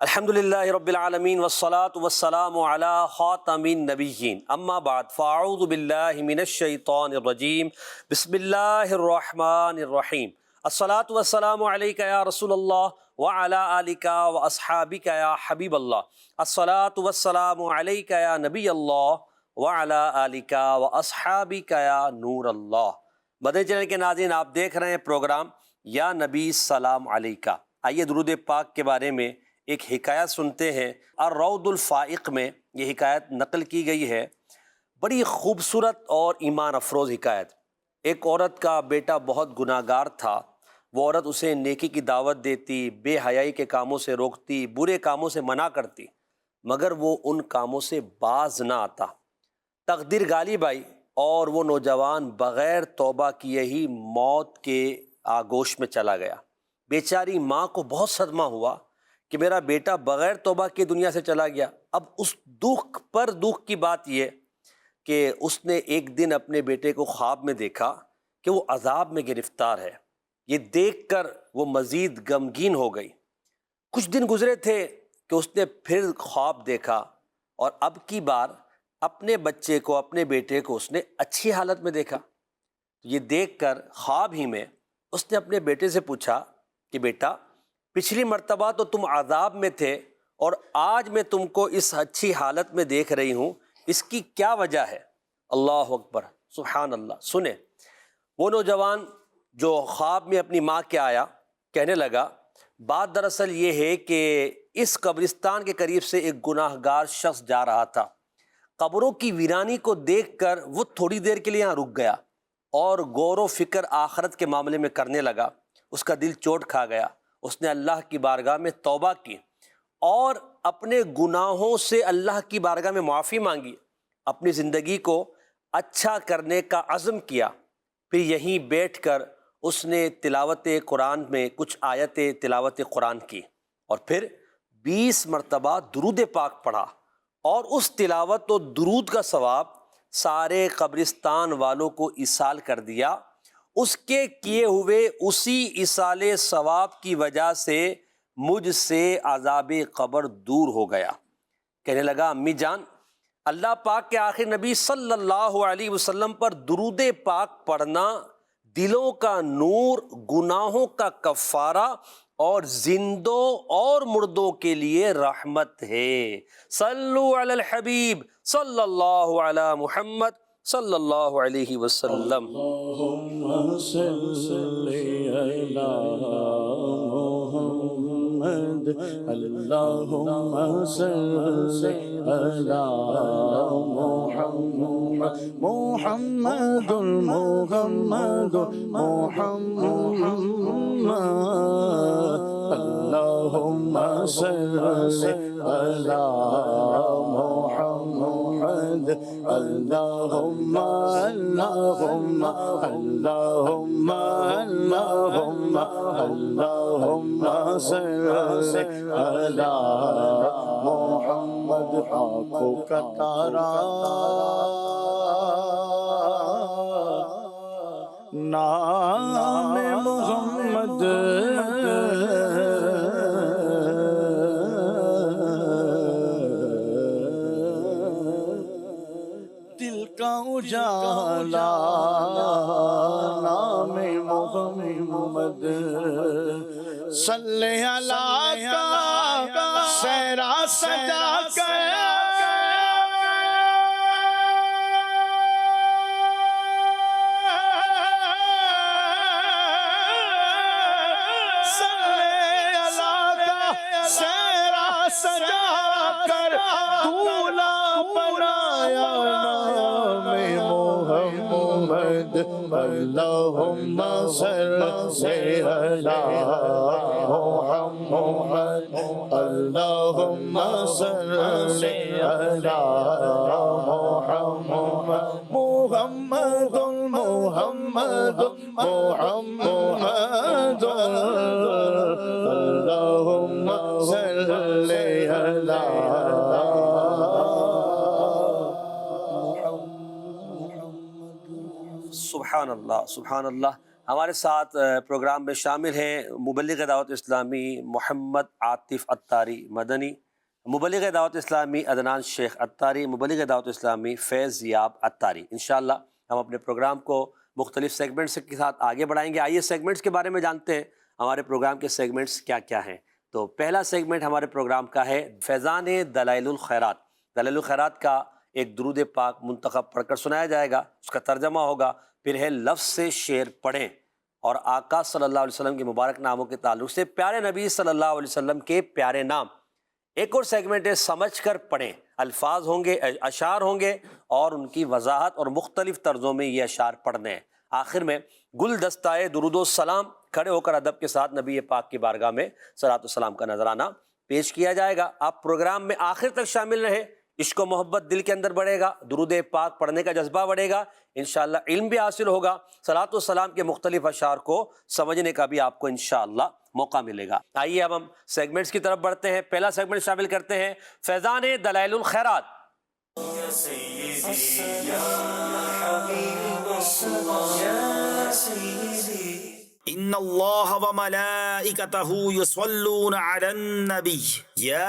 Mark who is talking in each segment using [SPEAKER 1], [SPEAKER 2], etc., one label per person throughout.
[SPEAKER 1] الحمدللہ رب العالمین والصلاة والسلام علی خاتم النبیین اما بعد فاعوذ باللہ من الشیطان الرجیم بسم اللہ الرحمن الرحیم الصلاة والسلام علیک یا رسول اللہ وعلی آلک واصحابک یا حبیب اللہ الصلاة والسلام علیک یا نبی اللہ وعلی آلک واصحابک یا نور اللہ۔ مدنی چینل کے ناظرین، آپ دیکھ رہے ہیں پروگرام یا نبی سلام علیکہ۔ آئیے درود پاک کے بارے میں ایک حکایت سنتے ہیں۔ الروض الفائق میں یہ حکایت نقل کی گئی ہے، بڑی خوبصورت اور ایمان افروز حکایت۔ ایک عورت کا بیٹا بہت گناہ گار تھا، وہ عورت اسے نیکی کی دعوت دیتی، بے حیائی کے کاموں سے روکتی، برے کاموں سے منع کرتی، مگر وہ ان کاموں سے باز نہ آتا۔ تقدیر غالب آئی اور وہ نوجوان بغیر توبہ کیے ہی موت کے آغوش میں چلا گیا۔ بیچاری ماں کو بہت صدمہ ہوا کہ میرا بیٹا بغیر توبہ کے دنیا سے چلا گیا۔ اب اس دکھ پر دکھ کی بات یہ کہ اس نے ایک دن اپنے بیٹے کو خواب میں دیکھا کہ وہ عذاب میں گرفتار ہے۔ یہ دیکھ کر وہ مزید غمگین ہو گئی۔ کچھ دن گزرے تھے کہ اس نے پھر خواب دیکھا اور اب کی بار اپنے بچے کو، اپنے بیٹے کو اس نے اچھی حالت میں دیکھا۔ یہ دیکھ کر خواب ہی میں اس نے اپنے بیٹے سے پوچھا کہ بیٹا، پچھلی مرتبہ تو تم عذاب میں تھے اور آج میں تم کو اس اچھی حالت میں دیکھ رہی ہوں، اس کی کیا وجہ ہے؟ اللہ اکبر، سبحان اللہ۔ سنیں، وہ نوجوان جو خواب میں اپنی ماں کے آیا، کہنے لگا بات دراصل یہ ہے کہ اس قبرستان کے قریب سے ایک گناہ گار شخص جا رہا تھا۔ قبروں کی ویرانی کو دیکھ کر وہ تھوڑی دیر کے لیے یہاں رک گیا اور غور و فکر آخرت کے معاملے میں کرنے لگا۔ اس کا دل چوٹ کھا گیا۔ اس نے اللہ کی بارگاہ میں توبہ کی اور اپنے گناہوں سے اللہ کی بارگاہ میں معافی مانگی، اپنی زندگی کو اچھا کرنے کا عزم کیا۔ پھر یہیں بیٹھ کر اس نے تلاوت قرآن میں کچھ آیتیں تلاوت قرآن کی اور پھر 20 مرتبہ درود پاک پڑھا، اور اس تلاوت و درود کا ثواب سارے قبرستان والوں کو ایصال کر دیا۔ اس کے کیے ہوئے اسی ایصال ثواب کی وجہ سے مجھ سے عذاب قبر دور ہو گیا۔ کہنے لگا امی جان، اللہ پاک کے آخر نبی صلی اللہ علیہ وسلم پر درود پاک پڑھنا دلوں کا نور، گناہوں کا کفارہ اور زندوں اور مردوں کے لیے رحمت ہے۔ صلو علی الحبیب صلی اللہ علی محمد صلی اللہ علیہ وسلم۔
[SPEAKER 2] اللہم صلی علی محمد، اللہم صلی علی محمد، محمد محمد محمد، اللہم صلی علی محمد، اللہم اللہم اللہم اللہم اللہم صلی علی محمد۔ آنکھوں کا تارا نام محمد، دل کا اجالا نام محمد، صلی اللہ کا سہرا سجا کر سجا کر دولہا بنایا نام محمد، اللہم صلی علی محمد، اللہم صلی علی محمد، محمد محمد محمد، اللہم صلی علی
[SPEAKER 1] سبحان اللہ، سبحان اللہ۔ ہمارے ساتھ پروگرام میں شامل ہیں مبلغ دعوت اسلامی محمد عاطف عطاری مدنی، مبلغ دعوت اسلامی عدنان شیخ عطاری، مبلغ دعوت اسلامی فیض یاب عطاری۔ انشاءاللہ ہم اپنے پروگرام کو مختلف سیگمنٹس کے ساتھ آگے بڑھائیں گے۔ آئیے سیگمنٹس کے بارے میں جانتے ہیں، ہمارے پروگرام کے سیگمنٹس کیا کیا ہیں۔ تو پہلا سیگمنٹ ہمارے پروگرام کا ہے فیضان دلائل الخیرات۔ دلائل الخیرات کا ایک درود پاک منتخب پڑھ کر سنایا جائے گا، اس کا ترجمہ ہوگا، پھر ہے لفظ سے شعر پڑھیں، اور آقا صلی اللہ علیہ وسلم کے مبارک ناموں کے تعلق سے پیارے نبی صلی اللہ علیہ وسلم کے پیارے نام۔ ایک اور سیگمنٹ ہے سمجھ کر پڑھیں، الفاظ ہوں گے، اشعار ہوں گے، اور ان کی وضاحت اور مختلف طرزوں میں یہ اشعار پڑھنے ہیں۔ آخر میں گل دستائے درود و سلام، کھڑے ہو کر ادب کے ساتھ نبی پاک کی بارگاہ میں صلاۃ و سلام کا نذرانہ پیش کیا جائے گا۔ آپ پروگرام میں آخر تک شامل رہیں، عشق و محبت دل کے اندر بڑھے گا، درود پاک پڑھنے کا جذبہ بڑھے گا، انشاءاللہ علم بھی حاصل ہوگا، صلاۃ و سلام کے مختلف اشعار کو سمجھنے کا بھی آپ کو انشاءاللہ موقع ملے گا۔ آئیے اب ہم سیگمنٹس کی طرف بڑھتے ہیں۔ پہلا سیگمنٹ شامل کرتے ہیں فیضان دلائل الخیرات۔
[SPEAKER 3] ان اللہ وملائکتہ یصلون علی النبی یا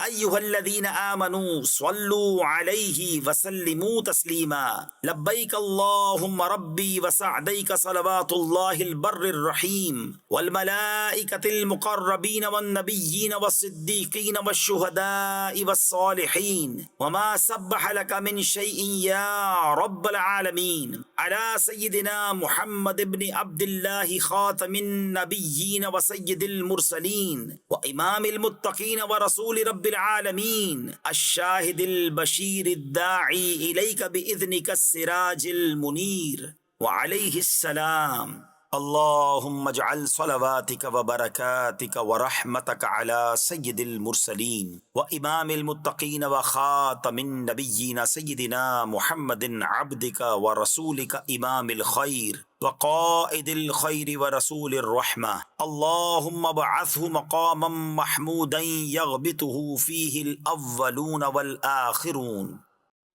[SPEAKER 3] ایھا الذین آمنوا صلوا علیہ وسلموا تسلیما لبیک اللہم ربی وسعدیک صلوات اللہ البر الرحیم والملائکۃ المقربین والنبیین والصدیقین والشہداء والصالحین وما سبح لک من شیء یا رب العالمین علی سیدنا محمد ابن عبد اللہ خاتم النبیین وسید المرسلین وامام المتقین ورسول رب العالمین الشاہد البشیر الداعی الیک باذنک السراج المنیر وعلیہ السلام۔ اللہم اجعل صلواتک وبرکاتک ورحمتک علی سید المرسلین وامام المتقین وخاتم النبیین سیدنا محمد عبدک ورسولک امام الخیر وقائد الخیر ورسول الرحمہ۔ اللہم ابعثہ مقاما محمودا یغبطہ فیہ الاولون والآخرون۔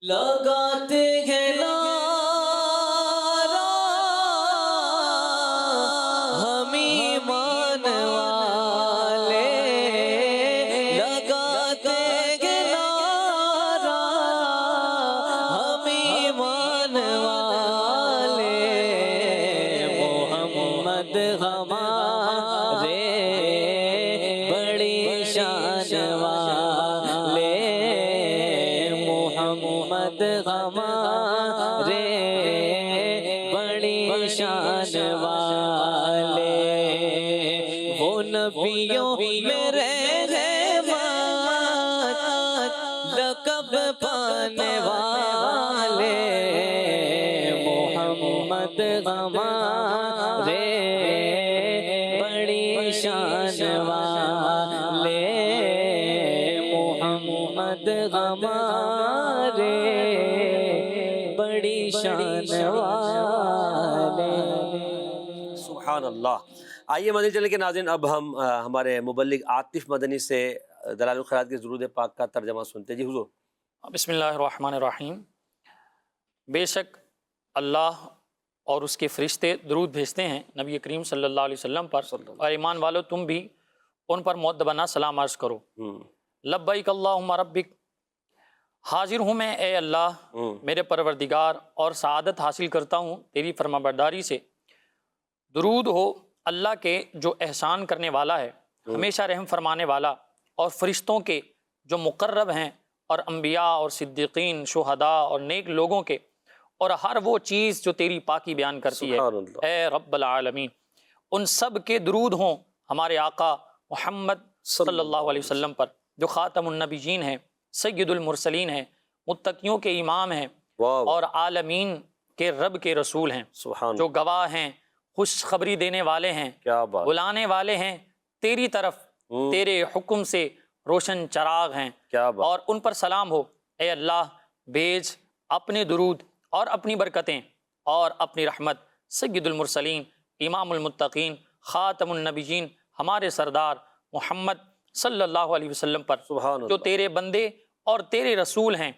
[SPEAKER 4] لگاتے ہیں نعرہ ہم ایمان والے، لگاتے ہیں نعرہ ہم ایمان والے، محمد ہمارے بڑی شان والے، محمد ہمارے بڑی شان والے، وہ نبیوں میں رحمت لقب پانے والے، محمد ہمارے بڑی شان والے، محمد ہمارے بڑی شان والے۔
[SPEAKER 1] سبحان اللہ۔ آئیے مدنی چینل کے ناظرین، اب ہم ہمارے مبلغ عاطف مدنی سے دلائل الخیرات کے درود پاک کا ترجمہ سنتے ہیں۔ جی حضور۔
[SPEAKER 5] بسم اللہ الرحمن الرحیم۔ بے شک اللہ اور اس کے فرشتے درود بھیجتے ہیں نبی کریم صلی اللہ علیہ وسلم پر، اور ایمان والو تم بھی ان پر مؤدبانہ سلام عرض کرو۔ لبیک اللہم ربک، حاضر ہوں میں اے اللہ میرے پروردگار، اور سعادت حاصل کرتا ہوں تیری فرمانبرداری سے۔ درود ہو اللہ کے جو احسان کرنے والا ہے، ہمیشہ رحم فرمانے والا، اور فرشتوں کے جو مقرب ہیں، اور انبیاء اور صدیقین، شہداء اور نیک لوگوں کے، اور ہر وہ چیز جو تیری پاکی بیان کرتی ہے
[SPEAKER 1] سبحان اللہ۔
[SPEAKER 5] اے رب العالمین۔ ان سب کے درود ہوں ہمارے آقا محمد صلی اللہ علیہ وسلم پر، جو خاتم النبیین ہیں، سید المرسلین ہیں، متقیوں کے امام ہیں،
[SPEAKER 1] واہ،
[SPEAKER 5] اور عالمین کے رب کے رسول ہیں،
[SPEAKER 1] سبحان
[SPEAKER 5] جو گواہ ہیں، خوشخبری دینے والے ہیں،
[SPEAKER 1] کیا بات،
[SPEAKER 5] بلانے والے ہیں تیری طرف، تیرے حکم سے روشن چراغ ہیں،
[SPEAKER 1] کیا بات،
[SPEAKER 5] اور ان پر سلام ہو۔ اے اللہ بھیج اپنے درود اور اپنی برکتیں اور اپنی رحمت سید المرسلین، امام المتقین، خاتم النبیین، ہمارے سردار محمد صلی اللہ علیہ وسلم پر،
[SPEAKER 1] سبحان
[SPEAKER 5] جو
[SPEAKER 1] اللہ،
[SPEAKER 5] تیرے بندے اور تیرے رسول ہیں،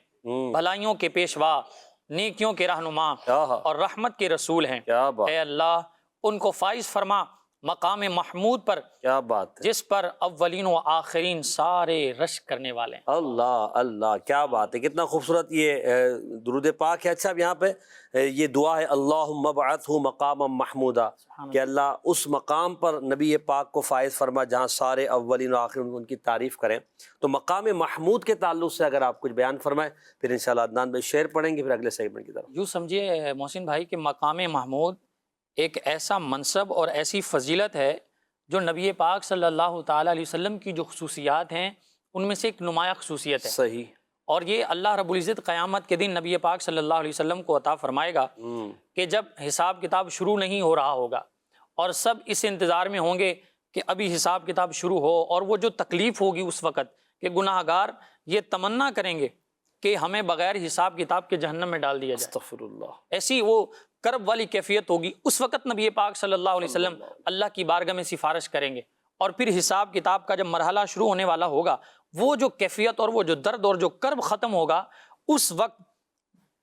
[SPEAKER 5] بھلائیوں کے پیشوا، نیکیوں کے رہنما،
[SPEAKER 1] کیا
[SPEAKER 5] اور رحمت کے رسول ہیں۔
[SPEAKER 1] کیا بات،
[SPEAKER 5] اے اللہ ان کو فائز فرما مقام محمود پر،
[SPEAKER 1] کیا بات ہے،
[SPEAKER 5] جس پر اولین و آخرین سارے رشک کرنے والے ہیں۔
[SPEAKER 1] اللہ اللہ، کیا بات ہے، کتنا خوبصورت یہ درود پاک ہے۔ اچھا اب یہاں پہ یہ دعا ہے اللہم ابعثہ مقاما محمودا، کہ اللہ اس مقام پر نبی پاک کو فائز فرما جہاں سارے اولین و آخرین ان کی تعریف کریں۔ تو مقام محمود کے تعلق سے اگر آپ کچھ بیان فرمائیں، پھر انشاءاللہ عدنان بھائی شعر پڑھیں گے، پھر اگلے سیگمنٹ کی طرف۔
[SPEAKER 5] یوں سمجھیے محسن بھائی کہ مقام محمود ایک ایسا منصب اور ایسی فضیلت ہے جو نبی پاک صلی اللہ تعالیٰ علیہ وسلم کی جو خصوصیات ہیں ان میں سے ایک نمایاں خصوصیت ہے،
[SPEAKER 1] صحیح،
[SPEAKER 5] اور یہ اللہ رب العزت قیامت کے دن نبی پاک صلی اللہ علیہ وسلم کو عطا فرمائے گا کہ جب حساب کتاب شروع نہیں ہو رہا ہوگا اور سب اس انتظار میں ہوں گے کہ ابھی حساب کتاب شروع ہو، اور وہ جو تکلیف ہوگی اس وقت کہ گناہ گار یہ تمنا کریں گے کہ ہمیں بغیر حساب کتاب کے جہنم میں ڈال دیا جائے،
[SPEAKER 1] استغفر اللہ،
[SPEAKER 5] ایسی وہ کرب والی کیفیت ہوگی۔ اس وقت نبی پاک صلی اللہ علیہ وسلم اللہ کی بارگاہ میں سفارش کریں گے، اور پھر حساب کتاب کا جب مرحلہ شروع ہونے والا ہوگا، وہ جو کیفیت اور وہ جو درد اور جو کرب ختم ہوگا، اس وقت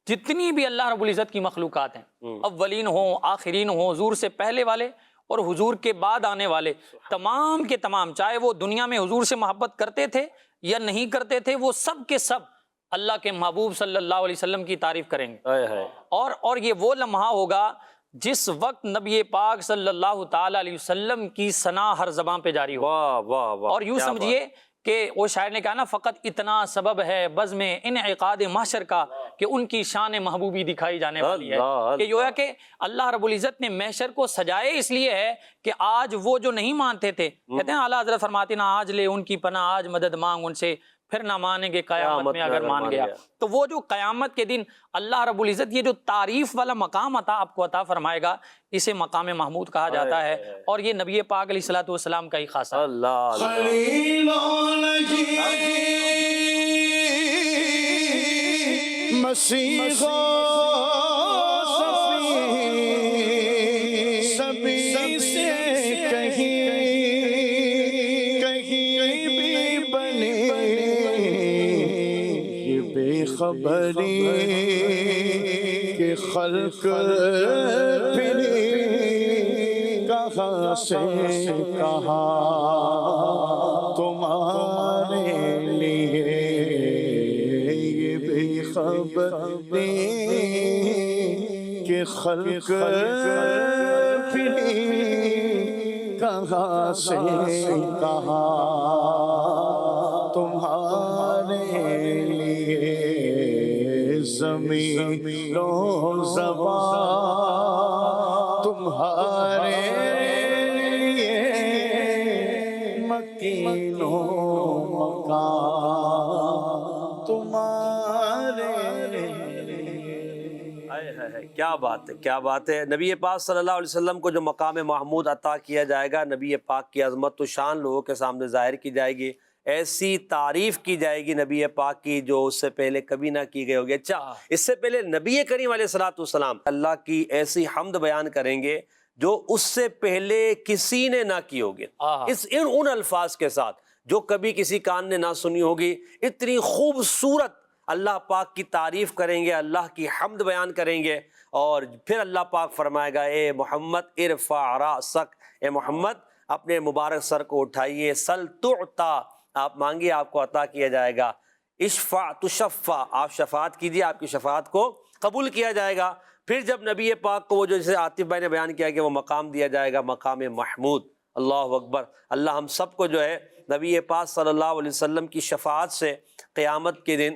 [SPEAKER 5] جتنی بھی اللہ رب العزت کی مخلوقات ہیں، اولین ہوں، آخرین ہوں، حضور سے پہلے والے اور حضور کے بعد آنے والے، تمام کے تمام، چاہے وہ دنیا میں حضور سے محبت کرتے تھے یا نہیں کرتے تھے، وہ سب کے سب اللہ کے محبوب صلی اللہ علیہ وسلم کی تعریف کریں گے۔ اور یہ وہ لمحہ ہوگا جس وقت نبی پاک صلی اللہ تعالی علیہ وسلم کی ثنا ہر زبان پہ جاری ہو۔
[SPEAKER 1] واہ واہ واہ،
[SPEAKER 5] اور یوں سمجھیے کہ وہ شاعر نے کہا نا، فقط اتنا سبب ہے بزم انعقاد محشر کا کہ ان کی شان محبوبی دکھائی جانے والی ہے، کہ گویا کہ اللہ رب العزت نے محشر کو سجائے اس لیے ہے کہ آج وہ جو نہیں مانتے تھے، کہتے ہیں اعلیٰ حضرت فرماتے ہیں آج لے ان کی پناہ، آج مدد مانگ ان سے، پھر نہ مانیں گے قیامت میں اگر مان گیا۔ تو وہ جو قیامت کے دن اللہ رب العزت یہ جو تعریف والا مقام آپ کو عطا فرمائے گا، اسے مقام محمود کہا جاتا ہے، اور یہ نبی پاک علیہ الصلوۃ والسلام کا ہی خاصہ ہے۔
[SPEAKER 1] اللہ
[SPEAKER 2] خلیل مسیح سبھی سے کہیں بھی بنے یہ بے خبری کہ خلق پھری کہاں سے کہاں تمہارے لیے یہ بے خبری کہ خلق پھری کہاں سے کہاں تمہارے لیے زمین و زبان تمہارے لیے مکین و مکان تمہارے
[SPEAKER 1] ہے، کیا بات ہے، کیا بات ہے۔ نبی پاک صلی اللہ علیہ وسلم کو جو مقام محمود عطا کیا جائے گا، نبی پاک کی عظمت و شان لوگوں کے سامنے ظاہر کی جائے گی، ایسی تعریف کی جائے گی نبی پاک کی جو اس سے پہلے کبھی نہ کی گئی ہوگی۔ اچھا، اس سے پہلے نبی کریم علیہ الصلوۃ والسلام اللہ کی ایسی حمد بیان کریں گے جو اس سے پہلے کسی نے نہ کی ہوگی، ان الفاظ کے ساتھ جو کبھی کسی کان نے نہ سنی ہوگی۔ اتنی خوبصورت اللہ پاک کی تعریف کریں گے، اللہ کی حمد بیان کریں گے، اور پھر اللہ پاک فرمائے گا اے محمد ارفع راسک، اے محمد اپنے مبارک سر کو اٹھائیے، سل تعطا، آپ مانگیے آپ کو عطا کیا جائے گا، اشفع تشفع، آپ شفاعت کیجیے آپ کی شفاعت کو قبول کیا جائے گا۔ پھر جب نبی پاک کو وہ جو جسے عاطف بھائی نے بیان کیا کہ وہ مقام دیا جائے گا، مقام محمود، اللہ اکبر۔ اللہ ہم سب کو جو ہے نبی پاک صلی اللہ علیہ وسلم کی شفاعت سے قیامت کے دن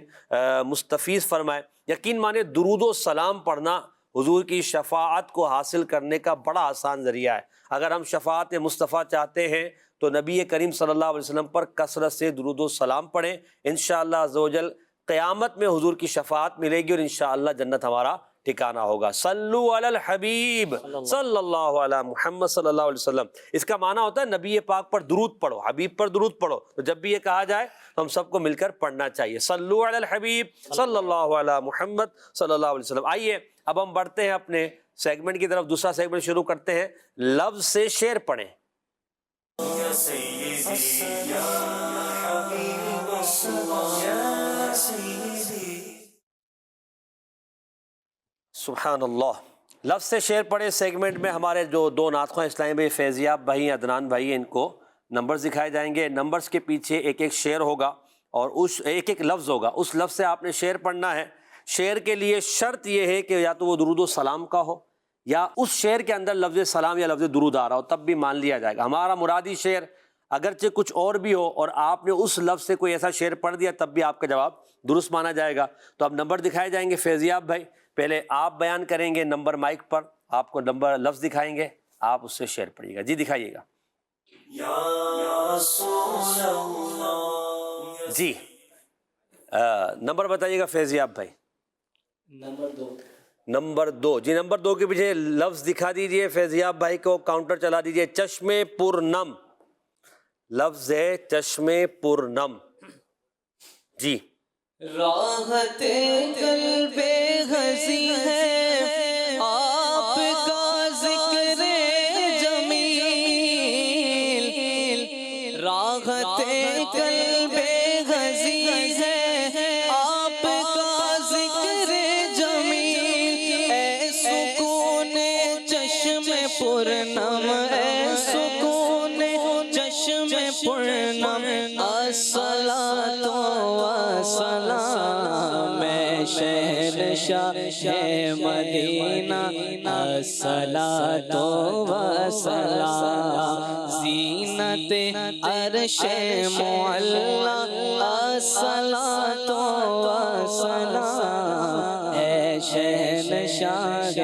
[SPEAKER 1] مستفیض فرمائے۔ یقین مانے درود و سلام پڑھنا حضور کی شفاعت کو حاصل کرنے کا بڑا آسان ذریعہ ہے۔ اگر ہم شفاعت مصطفیٰ چاہتے ہیں تو نبی کریم صلی اللہ علیہ وسلم پر کثرت سے درود و سلام پڑھیں، انشاءاللہ عز و جل قیامت میں حضور کی شفاعت ملے گی، اور انشاءاللہ جنت ہمارا ٹھکانہ ہوگا۔ صلو علی الحبیب صلی اللہ علی محمد صلی اللہ علیہ وسلم، اس کا معنی ہوتا ہے نبی پاک پر درود پڑھو، حبیب پر درود پڑھو۔ تو جب بھی یہ کہا جائے تو ہم سب کو مل کر پڑھنا چاہیے، صلو علی الحبیب صلی اللہ علی محمد صلی اللہ علیہ وسلم۔ آئیے اب ہم بڑھتے ہیں اپنے سیگمنٹ کی طرف، دوسرا سیگمنٹ شروع کرتے ہیں، لفظ سے شعر پڑھیں۔ سبحان اللہ، لفظ سے شعر پڑھے سیگمنٹ میں ہمارے جو دو ناطق اسلامی بھائی فیضیاب بھائی عدنان بھائی ان کو نمبرز دکھائے جائیں گے. نمبرز کے پیچھے ایک ایک شعر ہوگا اور اس ایک ایک لفظ ہوگا. اس لفظ سے آپ نے شعر پڑھنا ہے. شعر کے لیے شرط یہ ہے کہ یا تو وہ درود و سلام کا ہو یا اس شعر کے اندر لفظ سلام یا لفظ درود آ رہا ہو, تب بھی مان لیا جائے گا. ہمارا مرادی شعر اگرچہ کچھ اور بھی ہو اور آپ نے اس لفظ سے کوئی ایسا شعر پڑھ دیا تب بھی آپ کا جواب درست مانا جائے گا. تو اب نمبر دکھائے جائیں گے فیضیاب بھائی. پہلے آپ بیان کریں گے نمبر مائک پر, آپ کو نمبر لفظ دکھائیں گے, آپ اس سے شعر پڑھیے گا. جی دکھائیے گا. جی نمبر بتائیے گا فیضیاب بھائی. نمبر 2. جی نمبر 2 کے پیچھے لفظ دکھا دیجئے فیضیاب بھائی کو, کاؤنٹر چلا دیجئے. چشم پرنم لفظ ہے, چشم پرنم. جی
[SPEAKER 4] راحت قلب غزی ہے آپ کا ذکر جمیل. راحت قلب غزی ہے آپ کا ذکر جمیل. اے سکون چشم پرنم, اے سکون چشم پرنم, الصلاۃ والسلام شہنشاہ مدینہ, الصلاۃ والسلام زینت عرش معلا, الصلاۃ والسلام اے شہنشاہ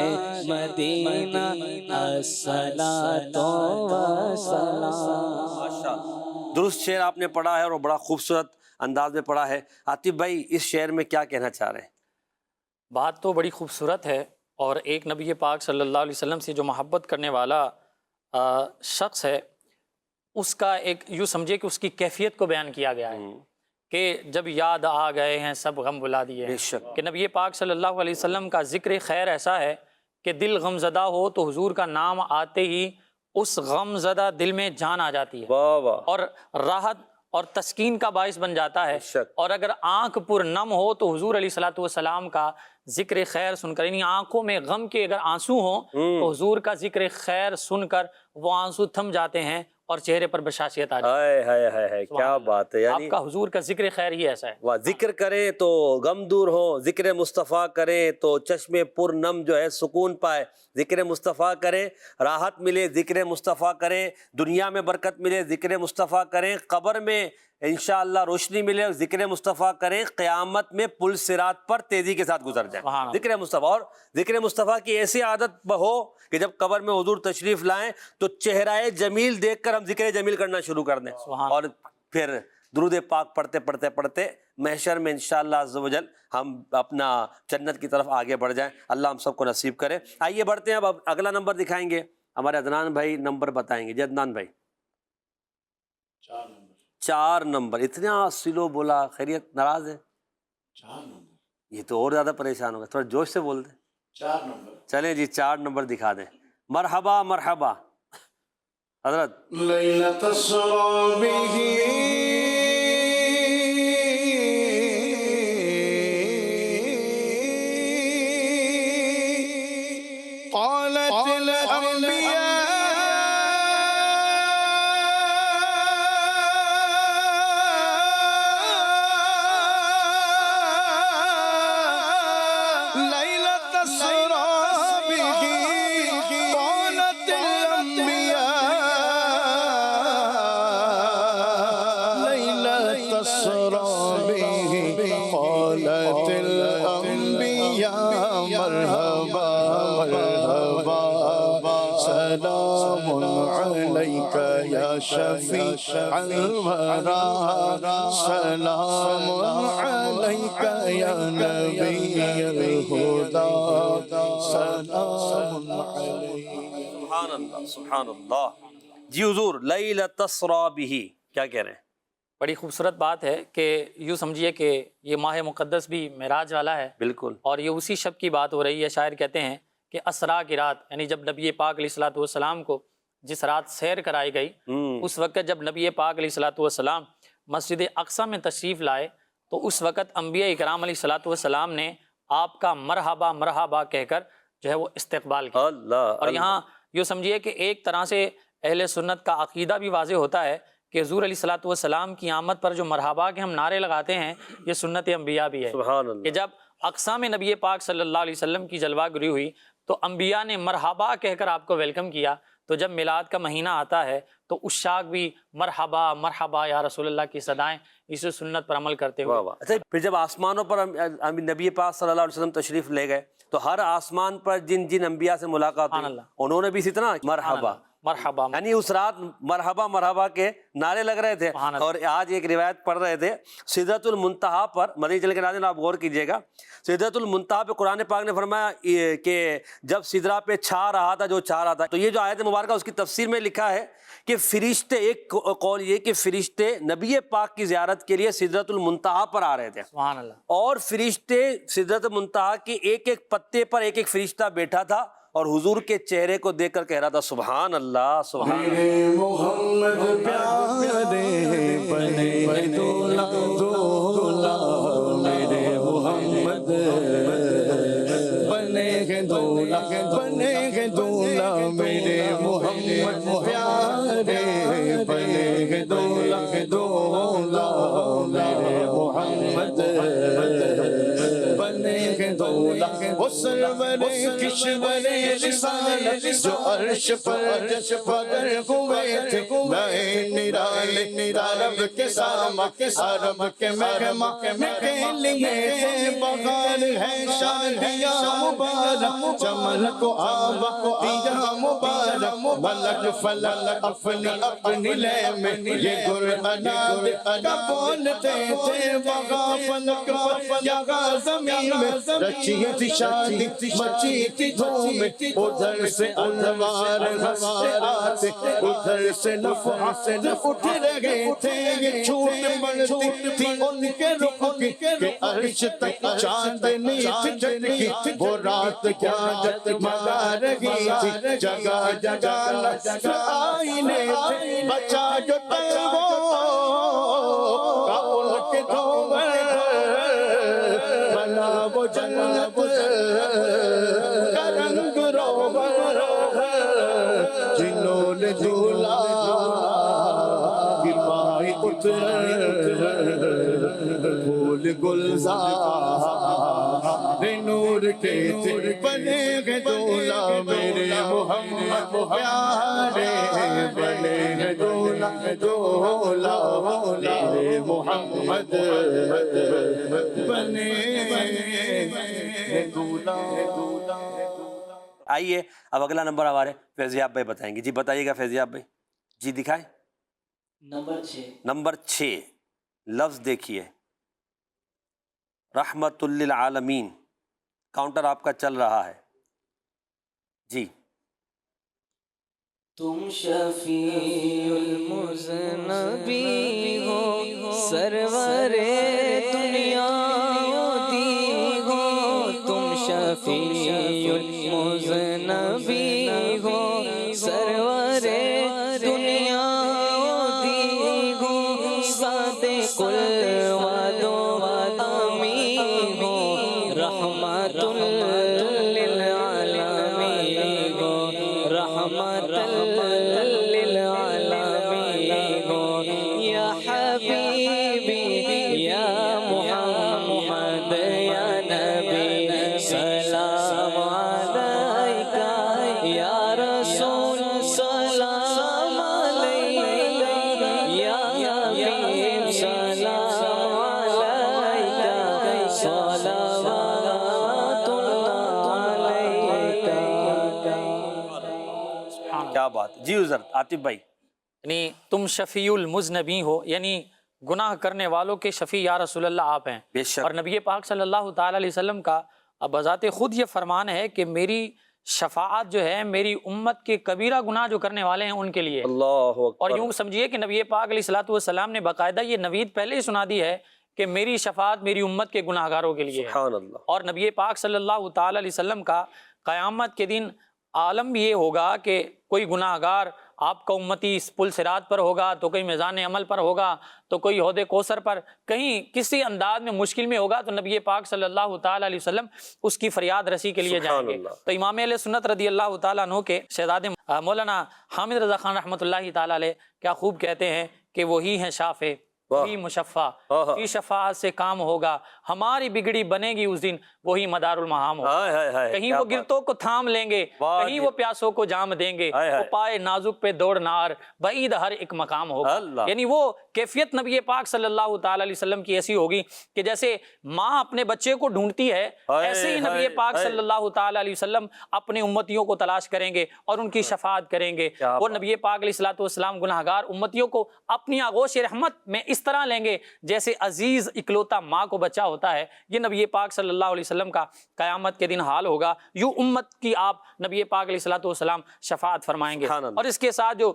[SPEAKER 4] مدینہ, الصلاۃ والسلام.
[SPEAKER 1] درست شعر آپ نے پڑھا ہے اور بڑا خوبصورت انداز میں پڑھا ہے. عاطف بھائی اس شعر میں کیا کہنا چاہ رہے ہیں؟
[SPEAKER 5] بات تو بڑی خوبصورت ہے, اور ایک نبی پاک صلی اللہ علیہ وسلم سے جو محبت کرنے والا شخص ہے, اس کا ایک یوں سمجھے کہ اس کی کیفیت کو بیان کیا گیا ہے کہ جب یاد آ گئے ہیں سب غم بلا دیے ہیں. کہ نبی پاک صلی اللہ علیہ وسلم کا ذکر خیر ایسا ہے کہ دل غم زدہ ہو تو حضور کا نام آتے ہی اس غم زدہ دل میں جان آ جاتی ہے اور راحت اور تسکین کا باعث بن جاتا ہے. اور اگر آنکھ پر نم ہو تو حضور علیہ الصلوۃ والسلام کا ذکر خیر سن کر, یعنی آنکھوں میں غم کے اگر آنسو ہوں تو حضور کا ذکر خیر سن کر وہ آنسو تھم جاتے ہیں اور چہرے پر بشاشیت آ جاتی ہے.
[SPEAKER 1] کیا بات ہے, یعنی
[SPEAKER 5] آپ کا حضور کا ذکر خیر ہی ایسا ہے.
[SPEAKER 1] واہ, ذکر کریں تو غم دور ہو, ذکر مصطفیٰ کریں تو چشم پر نم جو ہے سکون پائے, ذکر مصطفیٰ کریں راحت ملے, ذکر مصطفیٰ کریں دنیا میں برکت ملے, ذکر مصطفیٰ کریں قبر میں انشاءاللہ روشنی ملے, ذکر مصطفیٰ کریں قیامت میں پل صراط پر تیزی کے ساتھ گزر جائیں. ذکر مصطفیٰ, اور ذکر مصطفیٰ کی ایسی عادت ہو کہ جب قبر میں حضور تشریف لائیں تو چہرہ جمیل دیکھ کر ہم ذکر جمیل کرنا شروع کر دیں, اور پھر درود پاک پڑھتے پڑھتے پڑھتے محشر میں انشاءاللہ عز و جل ہم اپنا جنت کی طرف آگے بڑھ جائیں. اللہ ہم سب کو نصیب کرے. آئیے بڑھتے ہیں, اب اگلا نمبر دکھائیں گے ہمارے عدنان بھائی, نمبر بتائیں گے. جی عدنان بھائی 4 نمبر. اتنا سلو بولا, خیریت ناراض ہے؟
[SPEAKER 2] 4 نمبر.
[SPEAKER 1] یہ تو اور زیادہ پریشان ہوگا, تھوڑا جوش سے بول دیں.
[SPEAKER 2] 4 نمبر.
[SPEAKER 1] چلیں جی 4 نمبر دکھا دیں. مرحبا مرحبا حضرت.
[SPEAKER 2] لیلۃ اسریٰ بہ قالت الانبیاء لیلۃ اسریٰ بہ قالت الانبیاء لیلۃ اسریٰ بہ قالت الانبیاء مرحبا مرحبا سلام علیک یا شفیع الورا سلام علیک یا نبی الہدا سلام علیک.
[SPEAKER 1] سبحان اللہ سبحان اللہ. جی حضور لیلۃ اسریٰ بہ کیا کہہ رہے ہیں؟
[SPEAKER 5] بڑی خوبصورت بات ہے کہ یوں سمجھیے کہ یہ ماہ مقدس بھی معراج والا ہے.
[SPEAKER 1] بالکل.
[SPEAKER 5] اور یہ اسی شب کی بات ہو رہی ہے. شاعر کہتے ہیں کہ اسرا کی رات, یعنی جب نبی پاک علیہ الصلوۃ والسلام کو جس رات سیر کرائی گئی, اس وقت جب نبی پاک علیہ الصلوۃ والسلام مسجد اقصی میں تشریف لائے تو اس وقت انبیاء اکرام علیہ الصلوۃ والسلام نے آپ کا مرحبا مرحبا کہہ کر جو ہے وہ استقبال کیا۔
[SPEAKER 1] اللہ
[SPEAKER 5] اور یہاں یہ سمجھیے کہ ایک طرح سے اہل سنت کا عقیدہ بھی واضح ہوتا ہے کہ حضور علیہ الصلوۃ والسلام کی آمد پر جو مرحبا کے ہم نعرے لگاتے ہیں یہ سنت انبیاء بھی ہے،
[SPEAKER 1] سبحان
[SPEAKER 5] کہ
[SPEAKER 1] اللہ،
[SPEAKER 5] جب اقسام نبی پاک صلی اللہ علیہ وسلم کی جلوہ گری ہوئی تو انبیاء نے مرحبا کہہ کر آپ کو ویلکم کیا، تو جب میلاد کا مہینہ آتا ہے تو عشاق بھی مرحبا مرحبا یا رسول اللہ کی صدائیں اس سنت پر عمل کرتے ہوئے۔
[SPEAKER 1] واہ واہ۔ اچھا پھر جب آسمانوں پر نبی پاک صلی اللہ علیہ وسلم تشریف لے گئے تو ہر آسمان پر جن جن انبیاء سے ملاقات
[SPEAKER 5] سبحان
[SPEAKER 1] ہوئی
[SPEAKER 5] اللہ،
[SPEAKER 1] انہوں نے بھی اسی طرح مرحبا،
[SPEAKER 5] مرحبا،
[SPEAKER 1] یعنی اس رات مرحبا مرحبا کے نعرے لگ رہے تھے۔
[SPEAKER 5] سبحان اللہ۔
[SPEAKER 1] اور آج ایک روایت پڑھ رہے تھے سدرۃ المنتہا پر، مدنی چینل کے ناظرین آپ غور کیجئے گا، سدرۃ المنتہا پہ قرآن پاک نے فرمایا کہ جب سدرہ پہ چھا رہا تھا جو چھا رہا تھا، تو یہ جو آیت مبارکہ اس کی تفسیر میں لکھا ہے کہ فرشتے، ایک قول یہ کہ فرشتے نبی پاک کی زیارت کے لیے سدرۃ المنتہا پر آ رہے تھے،
[SPEAKER 5] سبحان اللہ،
[SPEAKER 1] اور فرشتے سدرۃ المنتہا کے ایک ایک پتے پر ایک ایک فرشتہ بیٹھا تھا اور حضور کے چہرے کو دیکھ کر کہہ رہا تھا سبحان اللہ سبحان اللہ۔
[SPEAKER 2] میرے محمد پیارے بنے دولا دولا، میرے محمد بنے گے دولا بنے گے دولا، میرے محمد پیارے بنے گے دولا دولا، میرے محمد بنے گے دولا۔ وہ سرور کشور رسالت جو عرش پر جش پگر ہوئے تھے، نئے نرالے عرب کے ساما عرب کے مہمان کے لیے تھے، بہار ہے شادیاں مبارک، چمن کو آبا دیا مبارک، ملک فلک اپنی اپنی لے میں یہ گر اناد کا بولتے تھے، وہاں فلک پر یہاں زمین میں رچی تھی شادی مچی تھی دھوم، ادھر سے انوار ہنستے آتے، ادھر سے نفحات اٹھ رہے تھے، یہ چھوٹ پڑتی تھی ان کے رخ کی کہ عرش تک چاندنی تھی چٹکی، وہ رات کیا جگمگا رہی تھی، جگہ جگہ نظر آئینے تھے، بچا جو تنگوں کا ان کے دھوبر، بنا وہ جنت کا رنگ روبر، جنہوں نے دھولا کی پائی اتر، پھول گلزار نور کے تھے، بنے گے دولا میرے محمد پیارے، بنے گے دولا دولا، میرے محمد بنے گے دولا۔
[SPEAKER 1] آئیے اب اگلا نمبر ہمارے فیضیاب بھائی بتائیں گے۔ جی بتائیے گا فیضیاب بھائی، جی دکھائیں۔ نمبر 6 لفظ دیکھیے، رحمت للعالمین، کاؤنٹر آپ کا چل رہا ہے جی۔
[SPEAKER 4] تم شفیع المذنبین ہو، سرور دنیا دی ہو، تم شفیع المذنبین ہو، سرور دنیا دی ہو، صادق الوعد امین ہو، رحمت للعالمین ہو، رحمت للعالمین ہو، یا حبیبی یا محمد یا نبی سلام علیکہ، یا رسول سلام علیکہ، یا حبیب سلام علیکہ، صلوات اللہ علیکہ۔
[SPEAKER 1] کیا بات، جی عزر عاطف بھائی۔
[SPEAKER 5] یعنی تم شفیع المذنبین ہو، یعنی گناہ کرنے والوں کے شفیع یا رسول اللہ آپ ہیں،
[SPEAKER 1] بے شک،
[SPEAKER 5] اور نبی پاک صلی اللہ تعالی علیہ وسلم کا بذات خود یہ فرمان ہے کہ میری شفاعت جو ہے میری امت کے کبیرہ گناہ جو کرنے والے ہیں ان کے لیے،
[SPEAKER 1] اللہ
[SPEAKER 5] اور
[SPEAKER 1] اکبر،
[SPEAKER 5] یوں سمجھیے کہ نبی پاک علیہ الصلوۃ والسلام نے باقاعدہ یہ نوید پہلے ہی سنا دی ہے کہ میری شفاعت میری امت کے گناہ گاروں کے لیے ہے،
[SPEAKER 1] سبحان اللہ،
[SPEAKER 5] اور نبی پاک صلی اللہ تعالی علیہ وسلم کا قیامت کے دن عالم یہ ہوگا کہ کوئی گناہ گار آپ کا امتی اس پل صراط پر ہوگا، تو کوئی میزان عمل پر ہوگا، تو کوئی حوض کوثر پر، کہیں کسی انداز میں مشکل میں ہوگا، تو نبی پاک صلی اللہ تعالی علیہ وسلم اس کی فریاد رسی کے لیے جائیں گے۔ تو امام اہل سنت رضی اللہ تعالیٰ عنہ کے شہزادے مولانا حامد رضا خان رحمۃ اللہ تعالیٰ علیہ کیا خوب کہتے ہیں کہ وہی ہیں شافع، وہی مشفع، کی شفاعت سے کام ہوگا، ہماری بگڑی بنے گی اس دن وہی مدار المحام ہوگا۔ کہیں وہ گرتوں کو تھام لیں گے، کہیں وہ پیاسوں کو جام دیں گے، وہ پائے نازک پہ دوڑ نار، بعید ہر ایک مقام ہوگا۔ یعنی وہ کیفیت نبی پاک صلی اللہ تعالی علیہ وسلم کی ایسی ہوگی کہ جیسے ماں اپنے بچے کو ڈھونڈتی ہے، ایسے ہی نبی پاک صلی اللہ تعالی علیہ وسلم اپنے امتیوں کو تلاش کریں گے اور ان کی شفاعت کریں گے۔ وہ نبی پاک علیہ الصلوۃ والسلام گناہگار امتیوں کو اپنی آغوش رحمت میں اس طرح لیں گے جیسے عزیز اکلوتا ماں کو بچہ ہوتا ہے۔ یہ نبی پاک صلی اللہ علیہ وسلم کا قیامت کے دن حال ہوگا۔ یوں امت کی آپ نبی پاک علیہ الصلوۃ والسلام شفاعت فرمائیں گے۔ اور اس کے ساتھ جو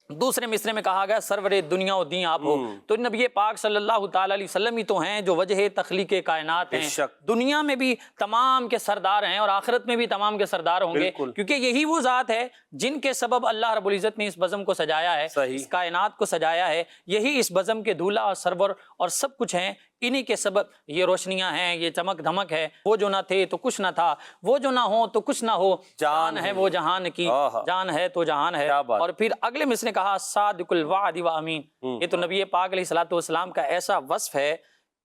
[SPEAKER 5] دوسرے مصرے میں کہا گیا سرور دنیا و دین آپ ہو، تو نبی پاک صلی اللہ تعالی علیہ وسلم ہی تو ہیں جو وجہ تخلیق کائنات ہیں، دنیا میں بھی تمام کے سردار ہیں اور آخرت میں بھی تمام کے سردار ہوں گے، کیونکہ یہی وہ ذات ہے جن کے سبب اللہ رب العزت نے اس بزم کو سجایا ہے، اس کائنات کو سجایا ہے، یہی اس بزم کے دھولا اور سرور اور سب کچھ ہیں، انہی کے سبب یہ روشنیاں ہیں، یہ چمک دھمک ہے۔ وہ جو نہ تھے تو کچھ نہ تھا، وہ جو نہ ہو تو کچھ نہ ہو، جان ہے وہ جہان کی، جان ہے تو جہان ہے۔ اور پھر اگلے مصرے نے کہا صادق الوعد و امین۔ یہ تو نبی پاک علیہ الصلوۃ والسلام کا ایسا وصف ہے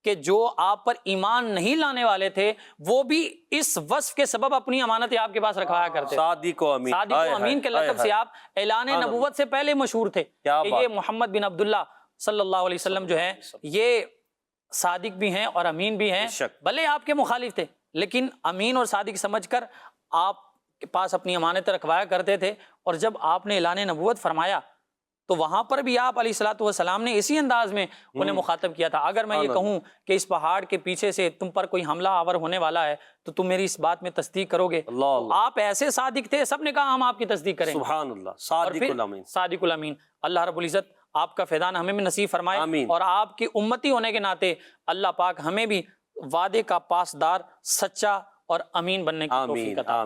[SPEAKER 5] کہ جو آپ پر ایمان نہیں لانے والے تھے وہ بھی اس وصف کے سبب اپنی امانتیں آپ کے پاس رکھوایا کرتے۔
[SPEAKER 1] صادق و امین،
[SPEAKER 5] صادق و امین کے لقب سے آپ اعلان نبوت سے پہلے مشہور تھے کہ یہ محمد بن عبداللہ صلی اللہ علیہ وسلم جو ہیں یہ صادق بھی ہیں اور امین بھی ہیں، بھلے آپ کے مخالف تھے لیکن امین اور صادق سمجھ کر آپ کے پاس اپنی امانتیں رکھوایا کرتے تھے۔ اور جب آپ نے اعلان نبوت فرمایا تو وہاں پر بھی آپ علیہ الصلوۃ والسلام نے اسی انداز میں انہیں مخاطب کیا تھا، اگر میں یہ کہوں کہ اس پہاڑ کے پیچھے سے تم پر کوئی حملہ آور ہونے والا ہے تو تم میری اس بات میں تصدیق کرو گے؟ آپ ایسے صادق تھے، سب نے کہا ہم آپ کی تصدیق کریں گے۔
[SPEAKER 1] سبحان اللہ، صادق الامین،
[SPEAKER 5] صادق الامین۔ اللہ رب العزت آپ کا فیضان ہمیں بھی نصیب فرمائے، اور آپ کی امتی ہونے کے ناطے اللہ پاک ہمیں بھی وعدے کا پاسدار، سچا اور امین بننے کی توفیق عطا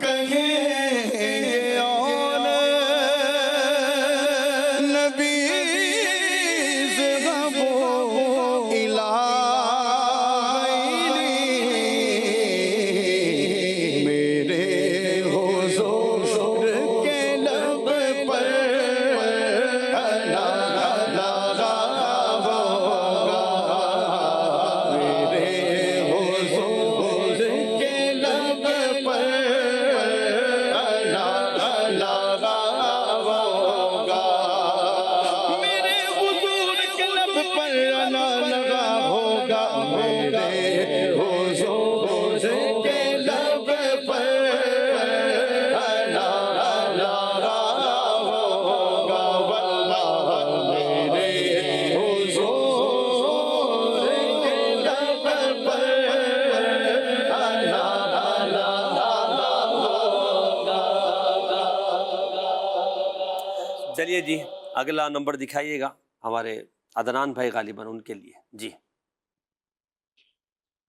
[SPEAKER 1] چلیے جی اگلا نمبر دکھائیے گا ہمارے عدنان بھائی غالباً ان کے لیے۔ جی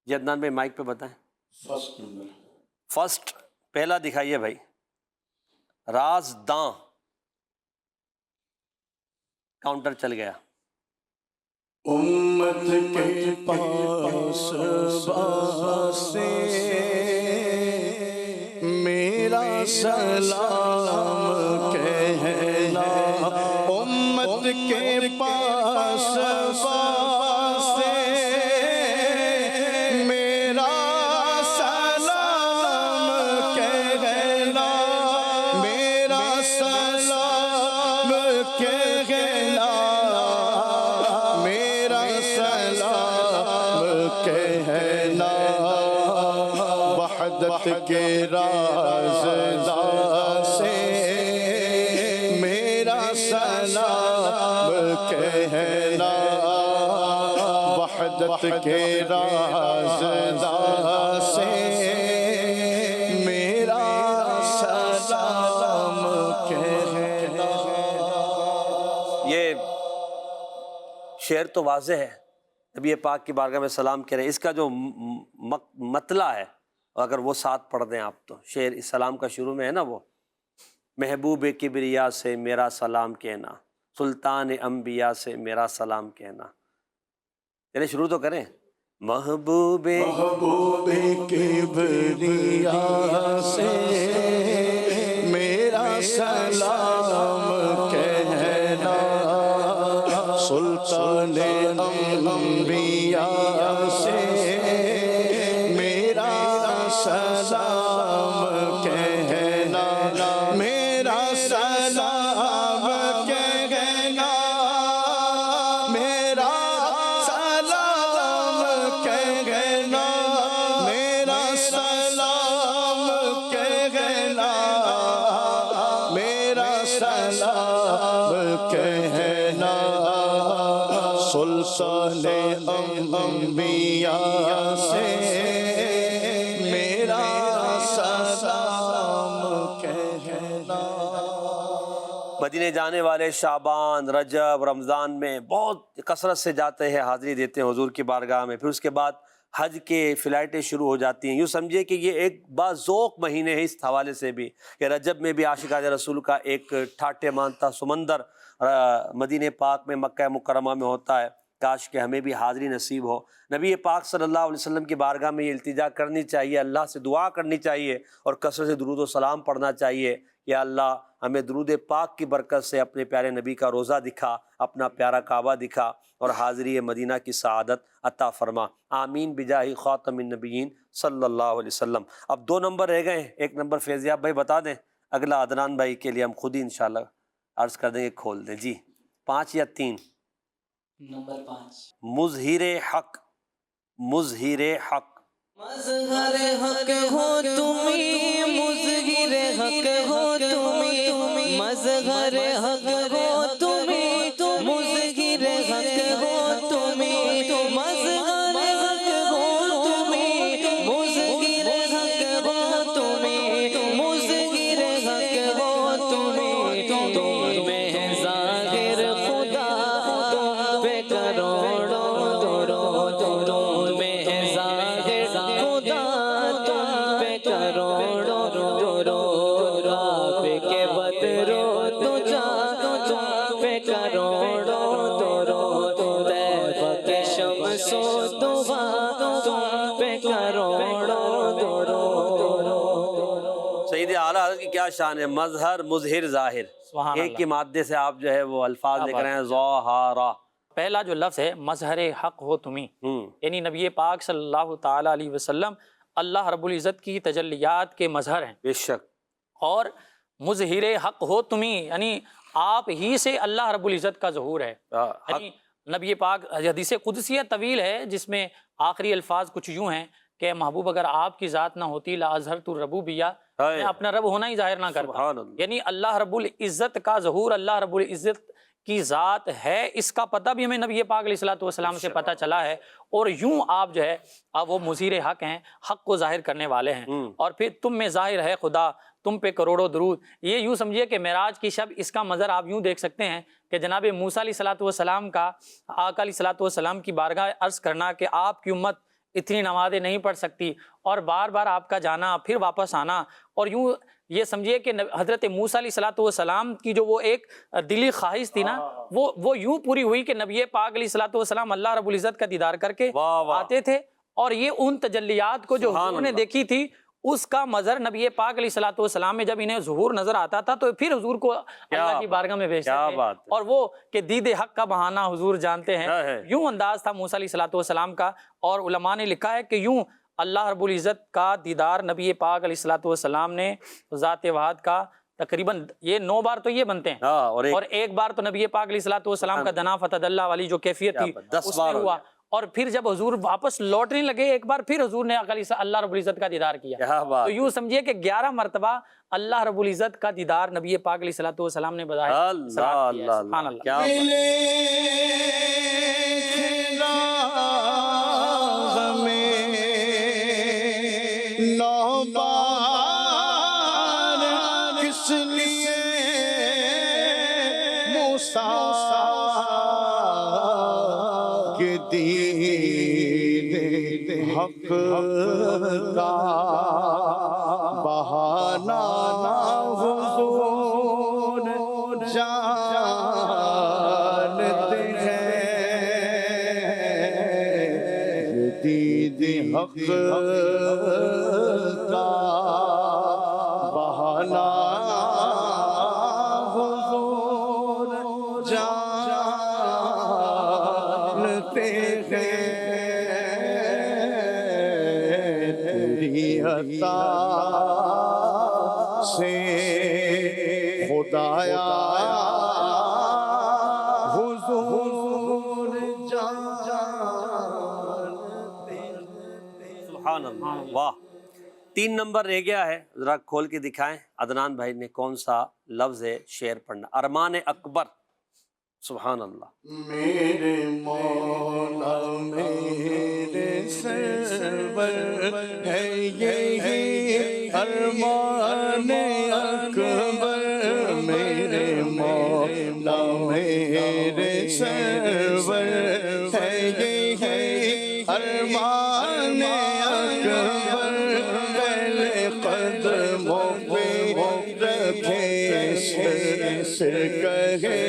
[SPEAKER 1] عدنان بھائی مائک پہ بتائیں۔ فرسٹ پہلا دکھائیے بھائی، راز داں، کاؤنٹر چل گیا۔
[SPEAKER 2] امت کے پاس باسے میرا سلام کہنا، امت کے پاس باسے میرا سلام کہنا، میرا سلام کہنا، میرا سلام کہنا، وحدت کے رازدار سے میرا سلام کہنا، وحدت کے رازدار سے میرا سلام کہنا۔
[SPEAKER 1] یہ شعر تو واضح ہے، نبی پاک کی بارگاہ میں سلام کہہ رہے ہیں، اس کا جو مطلع ہے اگر وہ ساتھ پڑھ دیں آپ تو، شعر اس سلام کا شروع میں ہے نا وہ محبوب کبریا سے میرا سلام کہنا، سلطان انبیاء سے میرا سلام کہنا۔ چلے شروع تو کریں۔ محبوب
[SPEAKER 2] کبریا سے میرا سلام کہنا، سلطان انبیاء سے میرا سلام کہنا، میرا سلام کہنا، میرا سلام کہنا، میرا سلام کہنا، میرا سلام کہنا، سلطان انبیاء سے میرا سلام کہنا۔
[SPEAKER 1] مدینے جانے والے شعبان، رجب، رمضان میں بہت کثرت سے جاتے ہیں، حاضری دیتے ہیں حضور کی بارگاہ میں۔ پھر اس کے بعد حج کے فلائٹیں شروع ہو جاتی ہیں۔ یوں سمجھے کہ یہ ایک باذوق مہینے ہیں اس حوالے سے بھی کہ رجب میں بھی عاشقان رسول کا ایک ٹھاٹھے مانتا سمندر مدینہ پاک میں، مکہ مکرمہ میں ہوتا ہے۔ کاش کہ ہمیں بھی حاضری نصیب ہو۔ نبی پاک صلی اللہ علیہ وسلم کی بارگاہ میں یہ التجا کرنی چاہیے، اللہ سے دعا کرنی چاہیے اور کثرت سے درود و سلام پڑھنا چاہیے۔ یا اللہ ہمیں درود پاک کی برکت سے اپنے پیارے نبی کا روزہ دکھا، اپنا پیارا کعبہ دکھا اور حاضری مدینہ کی سعادت عطا فرما۔ آمین بجاہ خاتم النبیین صلی اللہ علیہ وسلم۔ اب 2 نمبر رہ گئے ہیں، 1 نمبر فیضیاب بھائی بتا دیں، اگلا عدنان بھائی کے لیے ہم خود ہی انشاءاللہ عرض کر دیں گے، کھول دیں جی۔ 5 یا 3؟
[SPEAKER 4] نمبر 5۔
[SPEAKER 1] مظہر حق، مظہر حق،
[SPEAKER 4] مظہر حق ہو تمہیں، مظہر حق ہو تمہیں، مظہر حق ہو تمہیں، مظہر حق ہو تمہیں، مظہر حق ہو تمہیں، مظہر حق ہو تمہیں، مظہر حق ہو تمہیں، تم میں ظاہر خدا تم پہ کروڑوں درود، تم میں ظاہر خدا تم پہ کروڑوں درود، آپ کے بدرو تجا تم پہ کروڑوں درود، طیبہ کے شمس و ضحیٰ تم پہ کروڑوں درود۔
[SPEAKER 1] سید اعلیٰ حضرت کی کیا شان ہے، مظہر، مظہر، ظاہر،
[SPEAKER 5] سبحان
[SPEAKER 1] ایک ہی
[SPEAKER 5] اللہ۔
[SPEAKER 1] مادے سے آپ جو ہے وہ الفاظ لکھ رہے ہیں، ظاہرہ۔
[SPEAKER 5] پہلا جو لفظ ہے مظہر حق ہو تمہیں، یعنی نبی پاک صلی اللہ تعالیٰ علیہ وسلم اللہ رب العزت کی تجلیات کے مظہر ہیں،
[SPEAKER 1] بے شک،
[SPEAKER 5] اور مظہر حق ہو تمہیں یعنی آپ ہی سے اللہ رب العزت کا ظہور ہے۔ یعنی نبی پاک، حدیث قدسیہ طویل ہے جس میں آخری الفاظ کچھ یوں ہیں کہ محبوب اگر آپ کی ذات نہ ہوتی لأظہرت الربوبیہ، میں اپنا رب ہونا ہی ظاہر نہ کرتا۔
[SPEAKER 1] سبحان اللہ۔
[SPEAKER 5] یعنی اللہ رب العزت کا ظہور، اللہ رب العزت کی ذات ہے، اس کا پتہ بھی ہمیں نبی پاک علیہ الصلوۃ والسلام سے پتہ چلا ہے، اور یوں آپ جو ہے اب وہ مظہر حق ہیں، حق کو ظاہر کرنے والے ہیں، اور پھر تم میں ظاہر ہے خدا تم پہ کروڑوں درود۔ یہ یوں سمجھیے کہ معراج کی شب اس کا منظر آپ یوں دیکھ سکتے ہیں کہ جناب موسیٰ علیہ الصلوۃ والسلام کا آقا علیہ الصلوۃ والسلام کی بارگاہ عرض کرنا کہ آپ کی امت اتنی نمازیں نہیں پڑھ سکتی، اور بار بار آپ کا جانا پھر واپس آنا، اور یوں یہ سمجھیے کہ حضرت موسیٰ علیہ الصلوۃ والسلام کی جو وہ ایک دلی خواہش تھی نا، وہ یوں پوری ہوئی کہ نبی پاک علیہ الصلوۃ والسلام اللہ رب العزت کا دیدار کر کے آتے تھے، اور یہ ان تجلیات کو جو حضور نے دیکھی تھی اس کا مظہر نبی پاک علیہ الصلوۃ والسلام میں جب انہیں ظہور نظر آتا تھا تو پھر حضور کو اللہ کی بارگاہ میں بھیجتے تھے، اور وہ کہ دید حق کا بہانہ حضور جانتے ہیں، یوں انداز تھا موسیٰ علیہ الصلوۃ والسلام کا۔ اور علماء نے لکھا ہے کہ یوں اللہ رب العزت کا دیدار نبی پاک علیہ الصلوۃ والسلام نے ذات وحد کا تقریباً یہ 9 بار تو یہ بنتے ہیں، اور ایک بار تو نبی پاک علیہ الصلوۃ والسلام کا دنا فتح اللہ والی جو کیفیت تھی
[SPEAKER 1] 10 بار
[SPEAKER 5] ہوا، اور پھر جب حضور واپس لوٹنے لگے ایک بار پھر حضور نے اللہ رب العزت کا دیدار کیا، تو یوں سمجھیے کہ 11 مرتبہ اللہ رب العزت کا دیدار نبی پاک علیہ الصلوۃ والسلام نے بظاہر سبحان اللہ۔
[SPEAKER 2] کس لیے موسیٰ کے دید حق کا بہانہ حضور حق کا بہانا حضور جانتے ہیں تیری عطا سے خدایا حضور جانتے ہیں۔
[SPEAKER 1] سبحان اللہ، واہ۔ 3 نمبر رہ گیا ہے، ذرا کھول کے دکھائیں عدنان بھائی نے کون سا لفظ ہے شعر پڑھنا۔ ارمان اکبر، سبحان اللہ۔
[SPEAKER 2] میرے مولا میرے سرور ہے یہی ارمان اکبر، میرے مولا میرے سرور ہے یہی ارمان اکبر، پہلے قدموں پہ رکھے سر کہے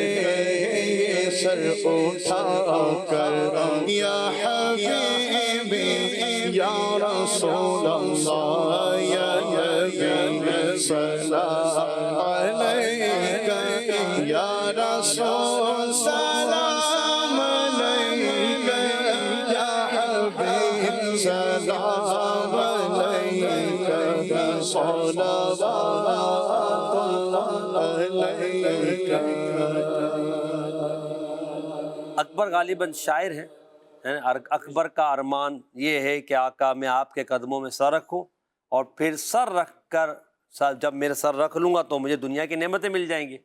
[SPEAKER 2] سر اٹھا کر یا حبیبی یا رسول اللہ یا نبی سلام علیکہ یا رسول سلام علیکہ یا حبیب سلام علیکہ صلوات اللہ علیکہ۔
[SPEAKER 1] اکبر غالباً شاعر ہیں۔ اکبر کا ارمان یہ ہے کہ آقا میں آپ کے قدموں میں سر رکھوں اور پھر سر رکھ کر جب میرے سر رکھ لوں گا تو مجھے دنیا کی نعمتیں مل جائیں گی۔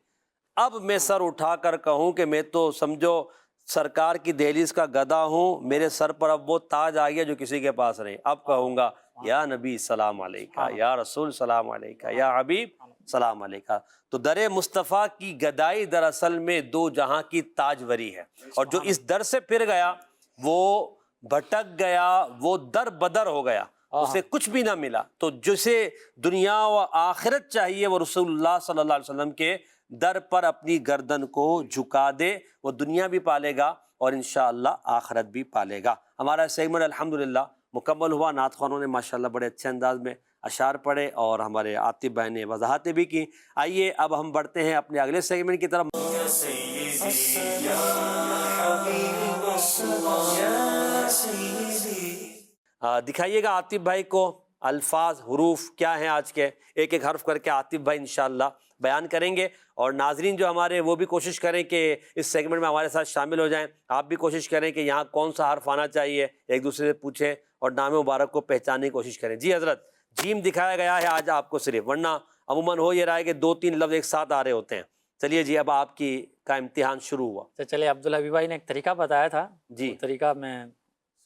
[SPEAKER 1] اب میں سر اٹھا کر کہوں کہ میں تو سمجھو سرکار کی دہلیز کا گدا ہوں، میرے سر پر اب وہ تاج آ گیا جو کسی کے پاس نہیں۔ اب کہوں گا یا نبی سلام علیکہ، یا رسول سلام علیکہ، یا حبیب سلام علیکہ۔ تو در مصطفیٰ کی گدائی دراصل میں 2 جہاں کی تاجوری ہے، اور جو اس در سے پھر گیا وہ بھٹک گیا، وہ در بدر ہو گیا، اسے کچھ بھی نہ ملا۔ تو جسے دنیا و آخرت چاہیے وہ رسول اللہ صلی اللہ علیہ وسلم کے در پر اپنی گردن کو جھکا دے، وہ دنیا بھی پالے گا اور انشاءاللہ آخرت بھی پالے گا۔ ہمارا سیگمنٹ الحمدللہ مکمل ہوا۔ نعت خوانوں نے ماشاءاللہ بڑے اچھے انداز میں اشعار پڑھے اور ہمارے عاطف بھائی نے وضاحتیں بھی کی۔ آئیے اب ہم بڑھتے ہیں اپنے اگلے سیگمنٹ کی طرف۔ دکھائیے گا عاطف بھائی کو الفاظ، حروف کیا ہیں آج کے، ایک ایک حرف کر کے عاطف بھائی انشاءاللہ بیان کریں گے، اور ناظرین جو ہمارے وہ بھی کوشش کریں کہ اس سیگمنٹ میں ہمارے ساتھ شامل ہو جائیں۔ آپ بھی کوشش کریں کہ یہاں کون سا حرف آنا چاہیے، ایک دوسرے سے پوچھیں اور نام مبارک کو پہچاننے کی کوشش کریں۔ جی حضرت، جیم دکھایا گیا ہے آج آپ کو صرف، ورنہ عموماً ہو یہ رہا ہے کہ 2-3 لفظ ایک ساتھ آ رہے ہوتے ہیں۔ چلیے جی، اب آپ کی کا امتحان شروع ہوا۔
[SPEAKER 5] تو چلے عبدالحبیب بھائی نے ایک طریقہ بتایا تھا،
[SPEAKER 1] جی،
[SPEAKER 5] وہ طریقہ میں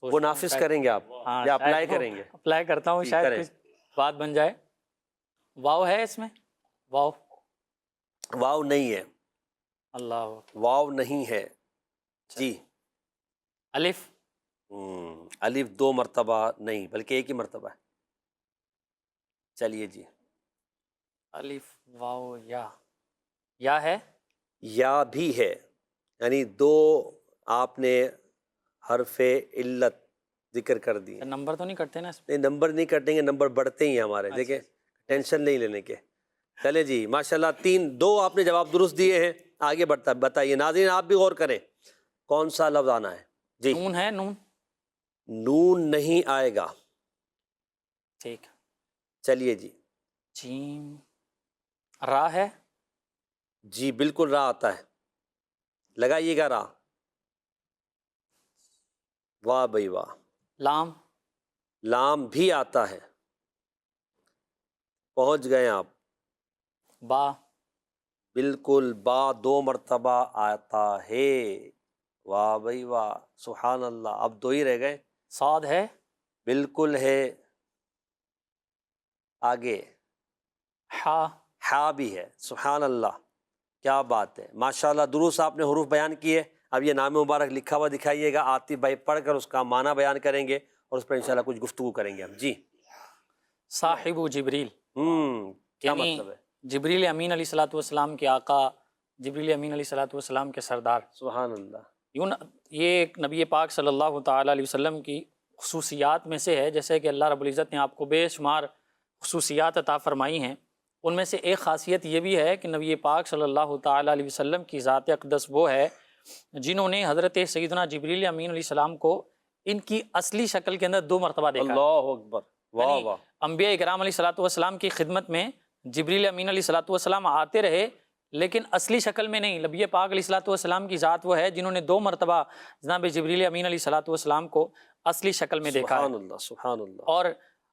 [SPEAKER 1] وہ نافذ کریں گے آپ یا اپلائی کریں گے؟
[SPEAKER 5] اپلائی کرتا ہوں، شاید کچھ بات بن جائے۔ واو ہے اس میں؟ واو
[SPEAKER 1] واو نہیں ہے،
[SPEAKER 5] اللہ،
[SPEAKER 1] واو نہیں ہے جی۔
[SPEAKER 5] الف،
[SPEAKER 1] الف 2 مرتبہ نہیں بلکہ ایک ہی مرتبہ ہے۔ چلیے جی،
[SPEAKER 5] الف واو یا ہے،
[SPEAKER 1] یا بھی ہے، یعنی 2 آپ نے حرف علت ذکر کر دی۔
[SPEAKER 5] نمبر تو نہیں کٹتے نا اس میں؟
[SPEAKER 1] نہیں، نمبر نہیں کٹیں گے، نمبر بڑھتے ہی ہیں ہمارے، دیکھیں ٹینشن نہیں لینے کے۔ چلے جی، ماشاءاللہ 2 آپ نے جواب درست دیے ہیں، آگے بڑھتا بتائیے۔ ناظرین آپ بھی غور کریں کون سا لفظ آنا ہے جی۔
[SPEAKER 5] نون ہے، نون؟
[SPEAKER 1] نون نہیں آئے گا۔
[SPEAKER 5] ٹھیک،
[SPEAKER 1] چلیے جی،
[SPEAKER 5] جیم، را ہے؟
[SPEAKER 1] جی بالکل را آتا ہے، لگائیے گا را۔ واہ بھائی واہ۔
[SPEAKER 5] لام؟
[SPEAKER 1] لام بھی آتا ہے، پہنچ گئے آپ۔
[SPEAKER 5] با؟
[SPEAKER 1] بالکل، با 2 مرتبہ آتا ہے۔ واہ بھائی واہ، سبحان اللہ، اب 2 ہی رہ گئے۔
[SPEAKER 5] صاد ہے؟
[SPEAKER 1] بالکل ہے، آگے۔
[SPEAKER 5] ہا؟
[SPEAKER 1] ہا بھی ہے، سبحان اللہ، کیا بات ہے، ماشاءاللہ درست آپ نے حروف بیان کیے۔ اب یہ نام مبارک لکھا ہوا دکھائیے گا، عاطف بھائی پڑھ کر اس کا معنی بیان کریں گے اور اس پر انشاءاللہ کچھ گفتگو کریں گے ہم جی۔
[SPEAKER 5] صاحب جبریل،
[SPEAKER 1] کیا
[SPEAKER 5] یعنی
[SPEAKER 1] مطلب ہے؟
[SPEAKER 5] جبریل امین علیہ الصلوۃ والسلام کے آقا، جبریل امین علیہ الصلوۃ والسلام کے سردار۔
[SPEAKER 1] سبحان اللہ۔
[SPEAKER 5] یہ ایک نبی پاک صلی اللہ تعالیٰ علیہ وسلم کی خصوصیات میں سے ہے، جیسے کہ اللہ رب العزت نے آپ کو بے شمار خصوصیات عطا فرمائی ہیں، ان میں سے ایک خاصیت یہ بھی ہے کہ نبی پاک صلی اللہ تعالیٰ علیہ وسلم کی ذات اقدس وہ ہے جنہوں نے حضرت سیدنا جبریل امین علیہ السلام کو ان کی اصلی شکل کے اندر 2 مرتبہ دیکھا۔
[SPEAKER 1] اللہ اکبر، واہ
[SPEAKER 5] یعنی
[SPEAKER 1] واہ،
[SPEAKER 5] انبیاء کرام علیہ الصلوۃ والسلام کی خدمت میں جبریل امین علیہ الصلوۃ والسلام آتے رہے، لیکن اصلی شکل میں نہیں۔ نبی پاک علیہ الصلوۃ والسلام کی ذات وہ ہے جنہوں نے 2 مرتبہ جناب جبریل امین علیہ الصلوۃ والسلام کو اصلی شکل میں دیکھا ہے۔
[SPEAKER 1] سبحان اللہ، سبحان اللہ۔
[SPEAKER 5] اور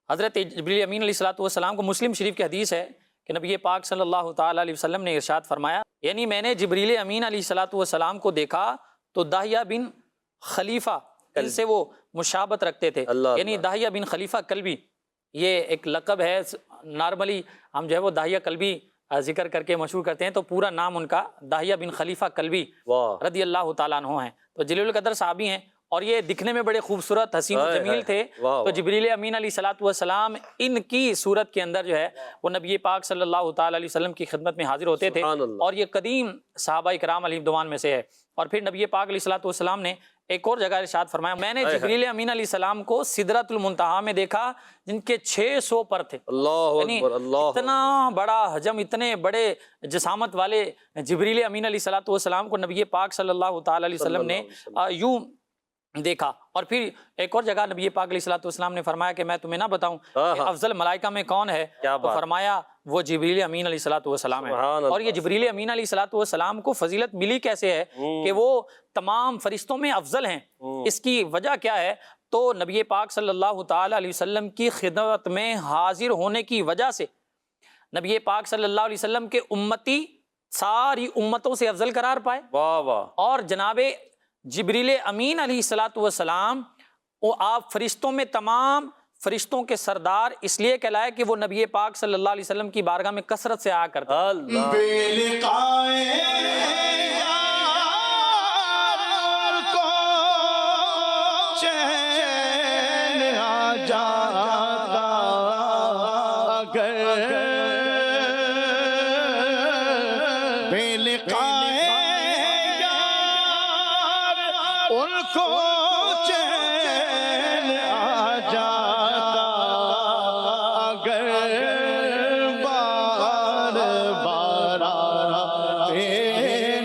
[SPEAKER 5] حضرت جبریل امین علیہ الصلوۃ والسلام کو مسلم شریف کی حدیث ہے کہ نبی پاک صلی اللہ تعالیٰ علیہ وسلم نے ارشاد فرمایا، یعنی میں نے جبریل امین علیہ الصلوۃ والسلام کو دیکھا تو داہیہ بن خلیفہ، ان سے وہ مشابت رکھتے تھے،
[SPEAKER 1] اللہ
[SPEAKER 5] یعنی
[SPEAKER 1] اللہ۔
[SPEAKER 5] داہیہ بن خلیفہ کلبی، یہ ایک لقب ہے، نارملی ہم جو ہے وہ داہیہ کلبی ذکر کر کے مشہور کرتے ہیں، تو پورا نام ان کا داہیہ بن خلیفہ کلبی
[SPEAKER 1] واہ،
[SPEAKER 5] رضی اللہ تعالیٰ عنہ ہیں۔ تو جلیل القدر صحابی ہیں، اور یہ دکھنے میں بڑے خوبصورت حسین و جمیل تھے۔
[SPEAKER 1] واہ،
[SPEAKER 5] تو جبریل امین علیہ الصلوۃ والسلام ان کی صورت کے اندر جو ہے وہ نبی پاک صلی اللہ تعالیٰ علیہ وسلم کی خدمت میں حاضر ہوتے تھے،
[SPEAKER 1] سبحان اللہ۔
[SPEAKER 5] اور یہ قدیم صحابہ کرام علیہ رضوان میں سے ہے۔ اور پھر نبی پاک علیہ الصلوۃ والسلام نے ایک اور جگہ ارشاد فرمایا، میں نے جبریل امین علیہ السلام کو سدرۃ المنتہا میں دیکھا جن کے 600 پر تھے۔
[SPEAKER 1] اللہ
[SPEAKER 5] یعنی
[SPEAKER 1] اکبر، اللہ
[SPEAKER 5] اتنا بڑا حجم، اتنے بڑے جسامت والے جبریل امین علیہ الصلوۃ والسلام کو نبی پاک صلی اللہ تعالیٰ علیہ وسلم نے یوں دیکھا۔ اور پھر ایک اور جگہ نبی پاک علیہ الصلوۃ والسلام نے فرمایا کہ میں تمہیں نہ بتاؤں کہ افضل ملائکہ میں کون ہے، تو فرمایا وہ جبریل امین علیہ الصلوۃ والسلام ہے۔ اور یہ جبریل امین علیہ الصلوۃ والسلام کو فضیلت ملی کیسے ہے کہ وہ تمام فرشتوں میں افضل ہیں؟ اس کی وجہ کیا ہے؟ تو نبی پاک صلی اللہ تعالیٰ علیہ وسلم کی خدمت میں حاضر ہونے کی وجہ سے نبی پاک صلی اللہ علیہ وسلم کے امتی ساری امتوں سے افضل قرار پائے،
[SPEAKER 1] واہ واہ،
[SPEAKER 5] اور جناب جبریل امین علیہ الصلوۃ والسلام وہ آپ فرشتوں میں تمام فرشتوں کے سردار اس لیے کہلائے کہ وہ نبی پاک صلی اللہ علیہ وسلم کی بارگاہ میں کثرت سے آیا کرتے۔
[SPEAKER 1] اللہ،
[SPEAKER 2] بے لقائے یار کو چین آ جاتا اگر بے لقائے یار ان کو چین آ جاتا اگر بار بار آتے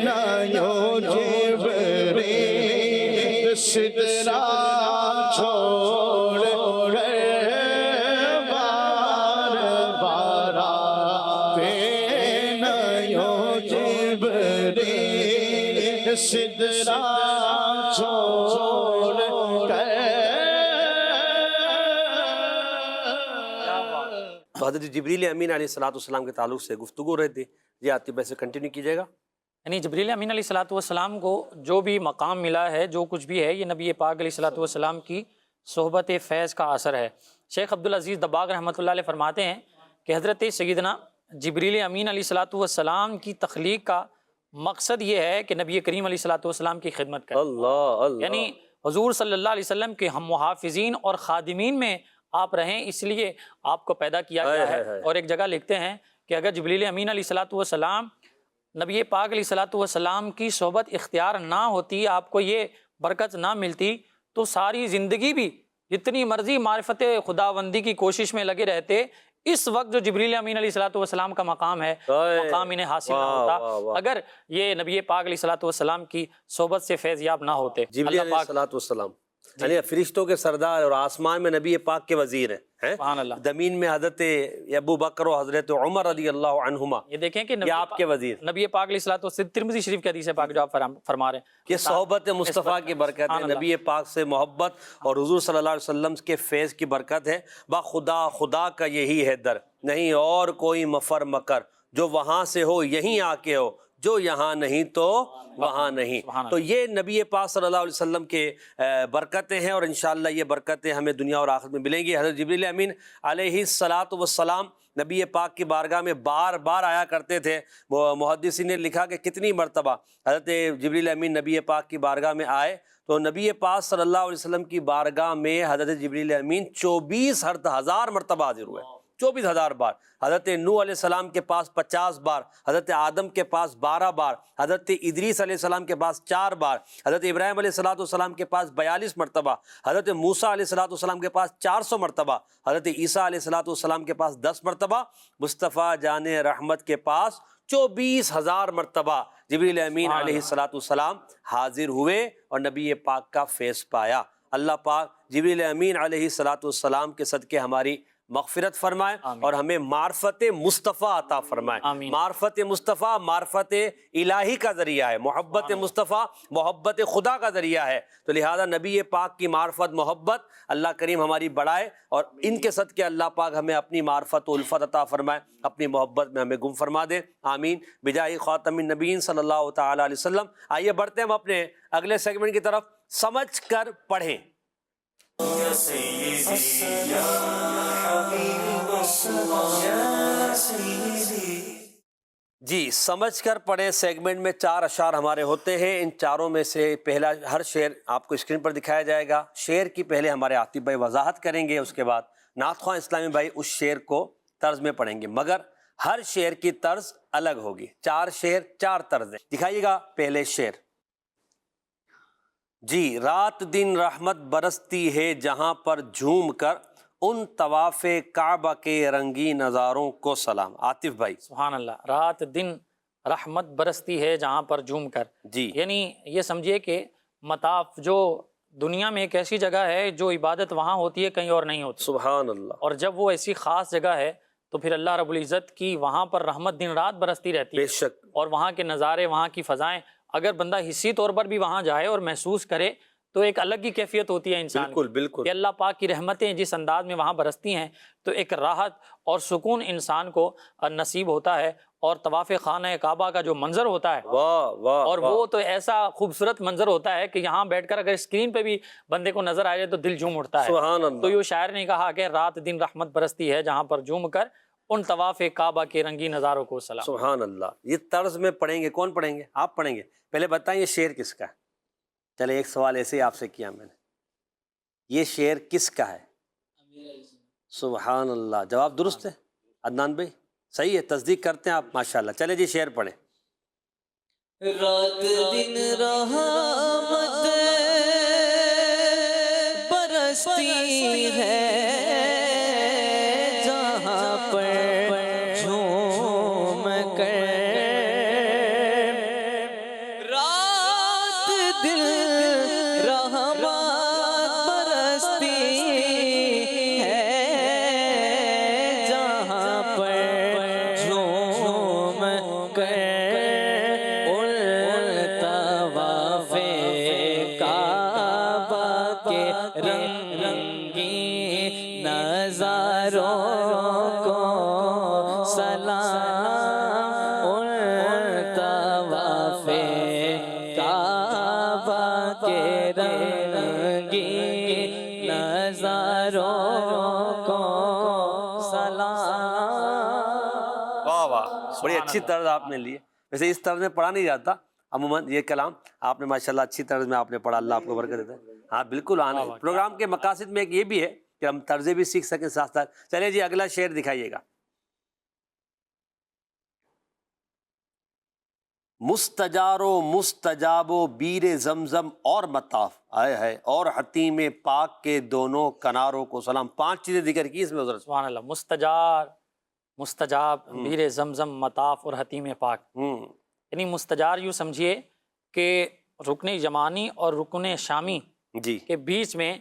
[SPEAKER 2] نہ یوں جبریل سدرا چھوڑ کر بار بار آتے نہ یوں جبریل سدرا چھوڑ کر۔
[SPEAKER 1] تو حضرت جبریل امین علیہ الصلوۃ والسلام کے تعلق سے گفتگو رہے تھے، یہ آپ سے کنٹینیو کیجیے گا۔
[SPEAKER 5] یعنی جبریل امین علیہ الصلوۃ والسلام کو جو بھی مقام ملا ہے، جو کچھ بھی ہے، یہ نبی پاک علیہ الصلوۃ والسلام کی صحبت فیض کا اثر ہے۔ شیخ عبدالعزیز دباغ رحمۃ اللہ علیہ فرماتے ہیں کہ حضرت سیدنا جبریل امین علیہ الصلوۃ والسلام کی تخلیق کا مقصد یہ ہے کہ نبی کریم علیہ الصلوۃ والسلام کی خدمت کریں،
[SPEAKER 1] اللہ اللہ،
[SPEAKER 5] یعنی حضور صلی اللہ علیہ وسلم کے ہم محافظین اور خادمین میں آپ رہیں، اس لیے آپ کو پیدا کیا گیا ہے۔ اور ایک جگہ لکھتے ہیں کہ اگر جبریل امین علیہ الصلوۃ والسلام نبی پاک علیہ الصلوۃ والسلام کی صحبت اختیار نہ ہوتی، آپ کو یہ برکت نہ ملتی، تو ساری زندگی بھی جتنی مرضی معرفت خداوندی کی کوشش میں لگے رہتے، اس وقت جو جبریل امین علیہ الصلوۃ والسلام کا مقام ہے، مقام انہیں حاصل نہ ہوتا اگر یہ نبی پاک علیہ الصلوۃ والسلام کی صحبت سے فیض یاب نہ ہوتے۔
[SPEAKER 1] جبریل علیہ الصلوۃ والسلام یعنی فرشتوں کے سردار، اور آسمان میں نبی پاک کے وزیر ہیں،
[SPEAKER 5] سبحان اللہ۔
[SPEAKER 1] زمین میں حضرت ابو بکر و حضرت عمر رضی اللہ عنہما،
[SPEAKER 5] یہ دیکھیں کہ
[SPEAKER 1] یہ آپ کے وزیر،
[SPEAKER 5] نبی پاک علیہ الصلوۃ والسلام، ترمذی شریف کی حدیث پاک جو آپ فرما رہے ہیں،
[SPEAKER 1] یہ صحبت مصطفیٰ کی برکت ہے، نبی پاک سے محبت اور حضور صلی اللہ علیہ وسلم کے فیض کی برکت ہے۔ با خدا کا یہی ہے در، نہیں اور کوئی مفر مکر، جو وہاں سے ہو یہیں آ کے ہو، جو یہاں نہیں تو وہاں نہیں۔ تو یہ نبی پاک صلی اللہ علیہ وسلم کے برکتیں ہیں، اور انشاءاللہ یہ برکتیں ہمیں دنیا اور آخرت میں ملیں گی۔ حضرت جبریل امین علیہ الصلوۃ والسلام نبی پاک کی بارگاہ میں بار بار آیا کرتے تھے۔ محدثین نے لکھا کہ کتنی مرتبہ حضرت جبریل امین نبی پاک کی بارگاہ میں آئے، تو نبی پاک صلی اللہ علیہ وسلم کی بارگاہ میں حضرت جبریل امین 24,000 مرتبہ حاضر ہوئے۔ 24,000 بار، حضرت نوح علیہ السلام کے پاس 50 بار، حضرت آدم کے پاس 12 بار، حضرت ادریس علیہ السلام کے پاس 4 بار، حضرت ابراہیم علیہ السلام کے پاس 42 مرتبہ، حضرت موسیٰ علیہ السلام کے پاس 400 مرتبہ، حضرت عیسیٰ علیہ السلام کے پاس 10 مرتبہ، مصطفیٰ جان رحمت کے پاس 24,000 مرتبہ جبریل امین علیہ السلام حاضر ہوئے اور نبی پاک کا فیض پایا۔ اللہ پاک جبریل امین علیہ السلام کے صدقے ہماری مغفرت فرمائے اور ہمیں معرفت مصطفیٰ عطا فرمائے۔ معرفت مصطفیٰ معرفت الہی کا ذریعہ ہے، محبت مصطفیٰ محبت خدا کا ذریعہ ہے، تو لہذا نبی پاک کی معرفت محبت اللہ کریم ہماری بڑھائے اور ان کے صدقے اللہ پاک ہمیں اپنی معرفت و الفت عطا فرمائے، اپنی محبت میں ہمیں گم فرما دے، آمین بجاہ خاتم النبیین صلی اللہ تعالی علیہ وسلم۔ آئیے بڑھتے ہیں ہم اپنے اگلے سیگمنٹ کی طرف، سمجھ کر پڑھیں۔ جی سمجھ کر پڑھیں سیگمنٹ میں 4 اشعار ہمارے ہوتے ہیں، ان چاروں میں سے پہلا ہر شعر آپ کو اسکرین پر دکھایا جائے گا۔ شعر کی پہلے ہمارے عاطف بھائی وضاحت کریں گے، اس کے بعد نعت خواں اسلامی بھائی اس شعر کو طرز میں پڑھیں گے، مگر ہر شعر کی طرز الگ ہوگی۔ 4 شعر 4 طرزیں، دکھائیے گا پہلے شعر۔ جی رات دن رحمت برستی ہے جہاں پر جھوم کر، ان طواف کعبہ کے رنگی نظاروں کو سلام۔ عاطف بھائی
[SPEAKER 5] سبحان اللہ۔ رات دن رحمت برستی ہے جہاں پر جھوم کر،
[SPEAKER 1] جی
[SPEAKER 5] یعنی یہ سمجھیے کہ مطاف جو دنیا میں ایک ایسی جگہ ہے جو عبادت وہاں ہوتی ہے، کہیں اور نہیں ہوتی،
[SPEAKER 1] سبحان اللہ،
[SPEAKER 5] اور جب وہ ایسی خاص جگہ ہے تو پھر اللہ رب العزت کی وہاں پر رحمت دن رات برستی رہتی
[SPEAKER 1] بے
[SPEAKER 5] ہے،
[SPEAKER 1] شک،
[SPEAKER 5] اور وہاں کے نظارے، وہاں کی فضائیں اگر بندہ حصی طور پر بھی وہاں جائے اور محسوس کرے تو ایک الگ ہی کیفیت ہوتی ہے انسان
[SPEAKER 1] بالکل
[SPEAKER 5] کی،
[SPEAKER 1] بالکل،
[SPEAKER 5] کہ اللہ پاک کی رحمتیں جس انداز میں وہاں برستی ہیں تو ایک راحت اور سکون انسان کو نصیب ہوتا ہے، اور طواف خانہ کعبہ کا جو منظر ہوتا ہے
[SPEAKER 1] واہ واہ،
[SPEAKER 5] اور وہ تو ایسا خوبصورت منظر ہوتا ہے کہ یہاں بیٹھ کر اگر اسکرین پہ بھی بندے کو نظر آ جائے تو دل جھوم اٹھتا ہے۔
[SPEAKER 1] سبحان
[SPEAKER 5] تو
[SPEAKER 1] اللہ،
[SPEAKER 5] یہ شاعر نے کہا کہ رات دن رحمت برستی ہے جہاں پر جھوم کر، ان طواف کعبہ کے رنگی نظاروں کو سلام۔
[SPEAKER 1] سبحان اللہ۔ یہ طرز میں پڑھیں گے، کون پڑھیں گے؟ آپ پڑھیں گے۔ پہلے بتائیں یہ شعر کس کا ہے؟ چلے ایک سوال ایسے ہی آپ سے کیا میں نے، یہ شعر کس کا ہے؟ سبحان اللہ، جواب درست ہے عدنان بھائی، صحیح ہے، تصدیق کرتے ہیں آپ، ماشاءاللہ۔ چلے جی شعر پڑھیں۔
[SPEAKER 4] رات دن رحمت برستی ہے جہاں پر جھوم کر، رات دن رحمت برستی ہے جہاں پر جھوم کر، رنگی نظاروں کو سلام، طواف کعبہ کے رنگی نظاروں کو سلام۔
[SPEAKER 1] واہ واہ، بڑی اچھی طرز آپ نے لی ہے، ویسے اس طرز میں پڑھا نہیں جاتا عموماً یہ کلام، آپ نے ماشاءاللہ اچھی طرز میں آپ نے پڑھا، اللہ آپ کو برکت دیتا ہے۔ ہاں بالکل، آنا پروگرام کے مقاصد میں ایک یہ بھی ہے کہ ہم طرزیں بھی سیکھ سکیں ساتھ ساتھ۔ چلے جی اگلا شعر دکھائیے گا۔ مستجار و مستجاب و بیر زمزم اور مطاف، آئے ہے، اور حتیم پاک کے دونوں کناروں کو سلام۔ 5 چیزیں ذکر کی اس میں حضرت۔
[SPEAKER 5] سبحان اللہ۔ مستجار، مستجاب، بیر زمزم، مطاف اور حتیم پاک، یعنی مستجار یوں سمجھیے کہ رکن یمانی اور رکن شامی
[SPEAKER 1] جی
[SPEAKER 5] کے بیچ میں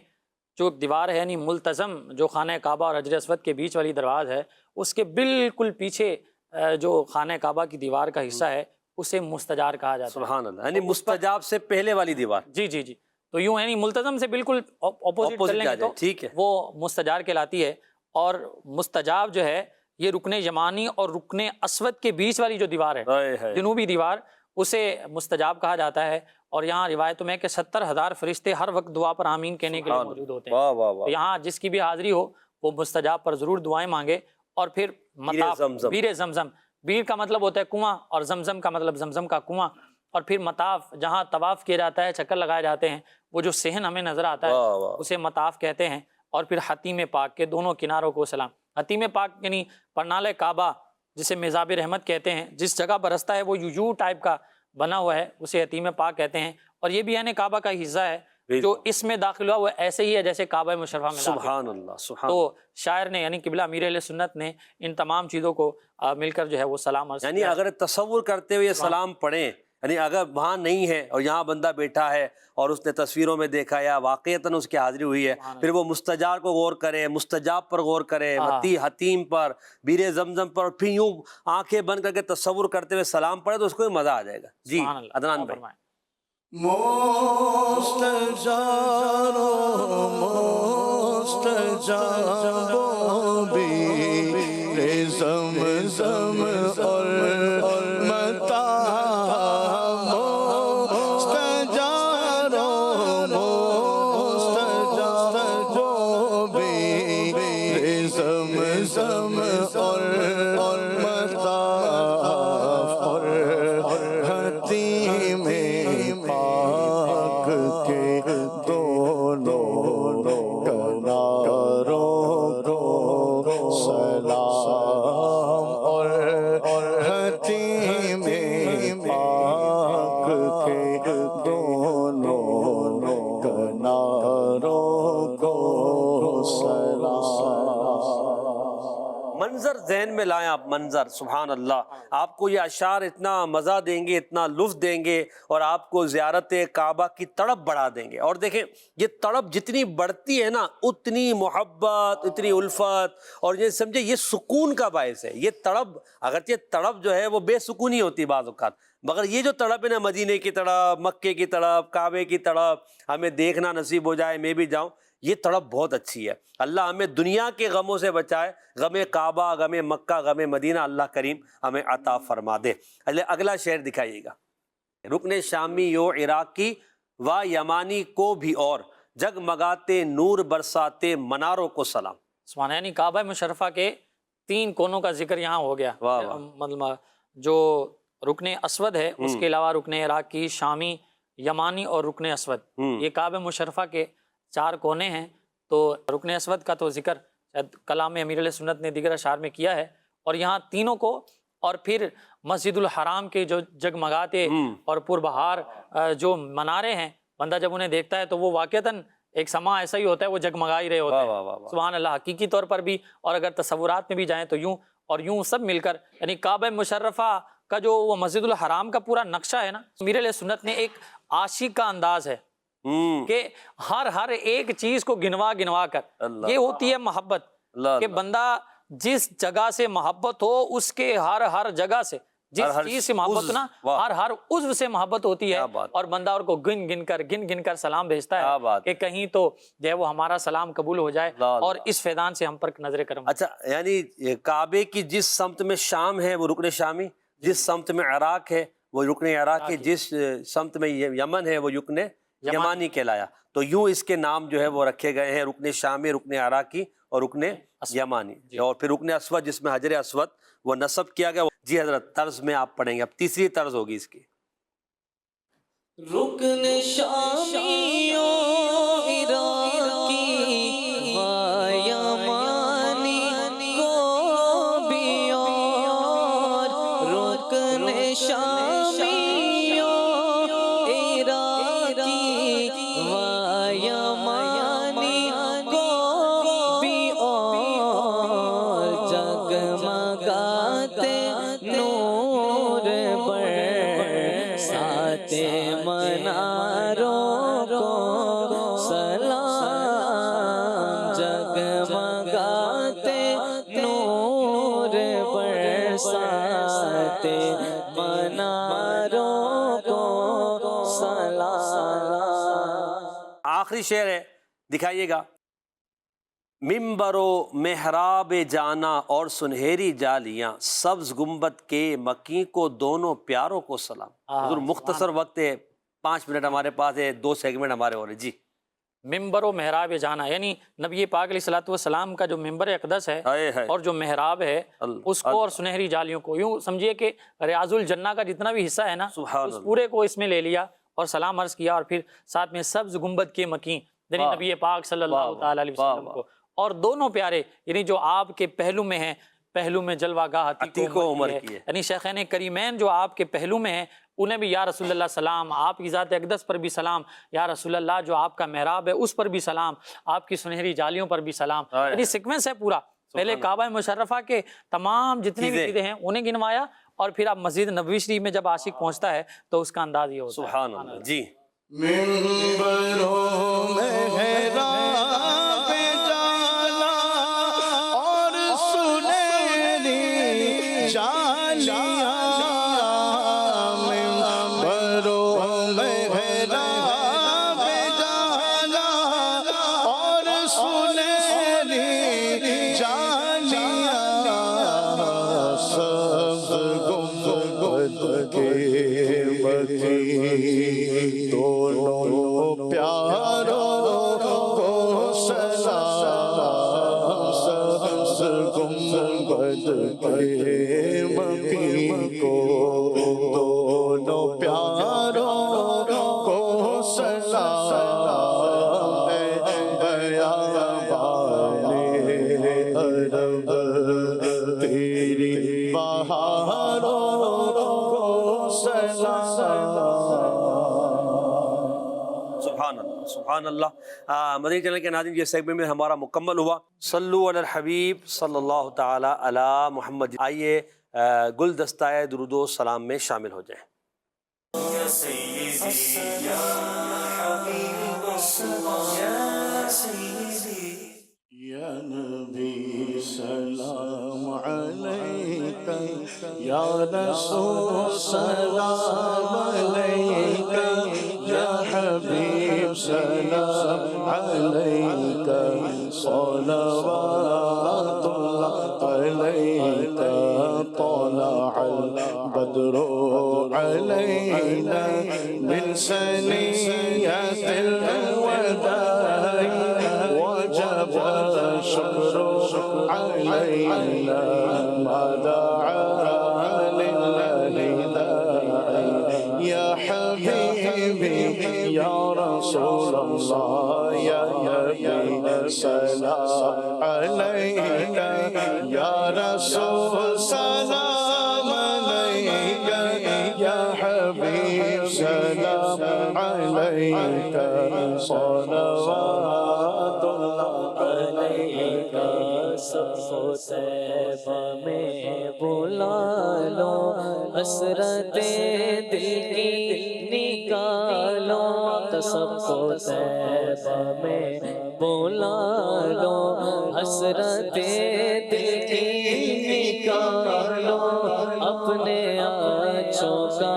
[SPEAKER 5] جو دیوار ہے، یعنی ملتزم جو خانہ کعبہ اور حجر اسود کے بیچ والی دروازہ ہے، اس کے بالکل پیچھے جو خانہ کعبہ کی دیوار کا حصہ ہے اسے مستجار کہا جاتا ہے۔
[SPEAKER 1] سبحان اللہ، یعنی مستجاب سے پہلے والی دیوار۔
[SPEAKER 5] جی جی جی، تو یوں یعنی ملتزم سے بالکل اپوزٹ چل لیں گے تو
[SPEAKER 1] ٹھیک ہے،
[SPEAKER 5] وہ مستجار کہلاتی ہے، اور مستجاب جو ہے یہ رکن یمانی اور رکن اسود کے بیچ والی جو دیوار ہے، جنوبی دیوار، اسے مستجاب کہا جاتا ہے۔ اور یہاں روایتوں میں کہ 70,000 فرشتے ہر وقت دعا پر آمین کہنے کے لیے موجود ہوتے ہیں۔
[SPEAKER 1] واہ واہ واہ،
[SPEAKER 5] یہاں جس کی بھی حاضری ہو وہ مستجاب پر ضرور دعائیں مانگے۔ اور پھر مطاف، بیر زمزم، بیر کا مطلب ہوتا ہے کنواں، اور زمزم کا مطلب زمزم کا کنواں، اور پھر مطاف جہاں طواف کیا جاتا ہے، چکر لگائے جاتے ہیں، وہ جو صحن ہمیں نظر آتا ہے اسے مطاف کہتے ہیں۔ اور پھر حتیم پاک کے دونوں کناروں کو سلام، حتیم پاک یعنی پرنالہ کعبہ جسے میزاب رحمت کہتے ہیں، جس جگہ پر رستہ ہے وہ یو ٹائپ کا بنا ہوا ہے، اسے حتیم پاک کہتے ہیں، اور یہ بھی یعنی کعبہ کا حصہ ہے جو اس میں داخل ہوا وہ ایسے ہی ہے جیسے کعبہ مشرفہ میں داخل۔
[SPEAKER 1] سبحان اللہ، سبحان
[SPEAKER 5] تو شاعر نے یعنی قبلہ امیر اہل سنت نے ان تمام چیزوں کو مل کر جو ہے وہ سلام عرض
[SPEAKER 1] یعنی
[SPEAKER 5] کیا۔
[SPEAKER 1] اگر تصور کرتے ہوئے یہ سلام پڑھیں، یعنی اگر وہاں نہیں ہے اور یہاں بندہ بیٹھا ہے اور اس نے تصویروں میں دیکھا یا واقعتاً اس کی حاضری ہوئی ہے، پھر وہ مستجار کو غور کرے، مستجاب پر غور کرے، حتیم پر، بیر زمزم پر، پھر یوں آنکھیں بند کر کے تصور کرتے ہوئے سلام پڑھے تو اس کو بھی مزہ آ جائے گا۔ جی
[SPEAKER 5] سبحان اللہ،
[SPEAKER 1] عدنان بھائی۔
[SPEAKER 5] فرمائیں۔
[SPEAKER 2] مستجارو بیر زمزم اور متا، مستجارو بیر زمزم اور متا، اور حتیم پاک کے دونوں کناروں کو سلام، اور حتیم پاک کے دونوں کناروں کو سلام۔
[SPEAKER 1] منظر ذہن میں لائیں آپ، منظر، سبحان اللہ، آپ کو یہ اشعار اتنا مزہ دیں گے، اتنا لطف دیں گے، اور آپ کو زیارت کعبہ کی تڑپ بڑھا دیں گے۔ اور دیکھیں یہ تڑپ جتنی بڑھتی ہے نا، اتنی محبت، اتنی الفت، اور یہ سمجھے یہ سکون کا باعث ہے۔ یہ تڑپ، اگرچہ تڑپ جو ہے وہ بے سکونی ہوتی ہے بعض اوقات، مگر یہ جو تڑپ ہے نا، مدینے کی تڑپ، مکے کی تڑپ، کعبے کی تڑپ، ہمیں دیکھنا نصیب ہو جائے، میں بھی جاؤں، یہ تڑپ بہت اچھی ہے۔ اللہ ہمیں دنیا کے غموں سے بچائے، غم کعبہ، غم مکہ، غم مدینہ اللہ کریم ہمیں عطا فرما دے۔ اگلا شعر دکھائیے گا۔ رکن شامی و عراقی و یمانی کو بھی اور جگمگاتے نور برساتے مناروں کو سلام۔
[SPEAKER 5] سبحان، یعنی کعبہ مشرفہ کے 3 کونوں کا ذکر یہاں ہو گیا۔ مطلب جو رکن اسود ہے، اس کے علاوہ رکن عراقی، شامی، یمانی اور رکن اسود، یہ کعبہ مشرفہ کے 4 کونے ہیں۔ تو رکن اسود کا تو ذکر کلام امیر علیہ سنت نے دیگر اشعار میں کیا ہے، اور یہاں تینوں کو، اور پھر مسجد الحرام کے جو جگمگاتے اور پربہار جو منارے ہیں، بندہ جب انہیں دیکھتا ہے تو وہ واقعتاً ایک سما ایسا ہی ہوتا ہے، وہ جگمگا ہی رہے ہوتے ہیں۔ سبحان اللہ، حقیقی طور پر بھی، اور اگر تصورات میں بھی جائیں تو یوں اور یوں سب مل کر، یعنی کعبہ مشرفہ کا جو وہ مسجد الحرام کا پورا نقشہ ہے نا، امیر علیہ سنت نے ایک عاشق کا انداز ہے کہ ہر ایک چیز کو گنوا گنوا کر، یہ ہوتی ہے محبت، کہ بندہ جس جگہ سے محبت ہو، اس کے ہر جگہ سے، جس چیز سے محبت ہو نا، ہر عضو سے محبت ہوتی ہے، اور بندہ اور کو گن گن کر سلام بھیجتا ہے کہ کہیں تو جو ہے وہ ہمارا سلام قبول ہو جائے، اور اس فیضان سے ہم پر نظر کرم۔
[SPEAKER 1] اچھا، یعنی کعبے کی جس سمت میں شام ہے وہ رکن شامی، جس سمت میں عراق ہے وہ رکن عراقی، جس سمت میں یمن ہے وہ رکن یمانی کہلایا۔ تو یوں اس کے نام جو ہے وہ رکھے گئے ہیں، رکن شامی، رکن عراقی اور رکن یمانی۔ اور پھر رکن اسود جس میں حجر اسود وہ نصب کیا گیا۔ جی حضرت، طرز میں آپ پڑھیں گے، اب تیسری طرز ہوگی اس کی۔
[SPEAKER 4] رکن شامی و عراقی و یمانی کو بھی اور، رکن شامی و عراقی و یمانی کو بھی اور، جگمگاتے نور برساتے مناروں کو سلام، جگمگاتے نور برساتے مناروں کو سلام۔
[SPEAKER 1] آخری شعر ہے، دکھائیے گا۔ ممبر و محراب جانا اور سنہری جالیاں، سبز گنبد کے مکی کو دونوں پیاروں کو سلام۔ حضور مختصر وقت ہے، 5 منٹ ہمارے پاس ہے، 2 سیگمنٹ ہمارے ہو رہے۔ جی،
[SPEAKER 5] ممبر و محراب جانا، یعنی نبی پاک علیہ الصلوۃ والسلام کا جو ممبر اقدس ہے اور جو محراب ہے اس کو، اور سنہری جالیوں کو، یوں سمجھیے کہ ریاض الجنہ کا جتنا بھی حصہ ہے نا، اس پورے کو اس میں لے لیا اور سلام عرض کیا، اور پھر ساتھ میں سبز گنبد کے مکین، یعنی نبی پاک صلی اللہ تعالی علیہ وسلم کو، اور دونوں پیارے یعنی جو آپ کے پہلو میں ہیں، پہلو میں جلوہ گاہ عتیق و عمر کی ہے، یعنی شیخین کریمین جو آپ کے پہلو میں ہیں انہیں بھی یا رسول اللہ سلام، آپ کی ذات اقدس پر بھی سلام، یا رسول اللہ جو آپ کا محراب ہے اس پر بھی سلام، آپ کی سنہری جالیوں پر بھی سلام. یعنی سیکوینس ہے پورا. پہلے کعبہ مشرفہ کے تمام جتنی بھی چیزیں ہیں انہیں گنوایا، اور پھر اب مسجد نبوی شریف میں جب عاشق پہنچتا ہے تو اس کا انداز یہ ہوتا ہے.
[SPEAKER 1] سبحان اللہ. جی
[SPEAKER 2] منبروں محراب پہ جانا اور سنہری جالیاں، منبروں محراب پہ جانا اور سنہری جالیاں، سبز گنبد کے مدینے دونوں پیاروں کو سلام، سبز گنبد کے مدینے کو دونوں پیاروں کو سلام، بیابانے عرب تیری بہاروں کو سلام.
[SPEAKER 1] سبحان اللہ سبحان اللہ. مدنی چینل کے ناظرین یہ سیگمنٹ میں ہمارا مکمل ہوا. صلو علی الحبیب صلی اللہ تعالی علی محمد. آئیے گلدستہ درود و سلام میں شامل ہو جائیں.
[SPEAKER 6] یا سیدی یا حبیب اللہ یا سیدی
[SPEAKER 2] یا نبی سلام علیک، یا رسول سلام علیک، یا حبیب سلام علیک، صلوات اللہ علیک، طلع البدر علینا من ثنیۃ الوداع، وجب الشکر علینا ما دعا للہ داعی. یا حبیبی یا رسول اللہ یا نبی سلام علیک، یا رسول سلام علیک، یا حبیب سلام علیک، صلوات اللہ علیک.
[SPEAKER 4] سب کو طیبہ میں بلا لو، حسرت دل کی نکالو، تو سب کو طیبہ میں بلا لو، حسرت دل کی نکالو، اپنے آنچوں کا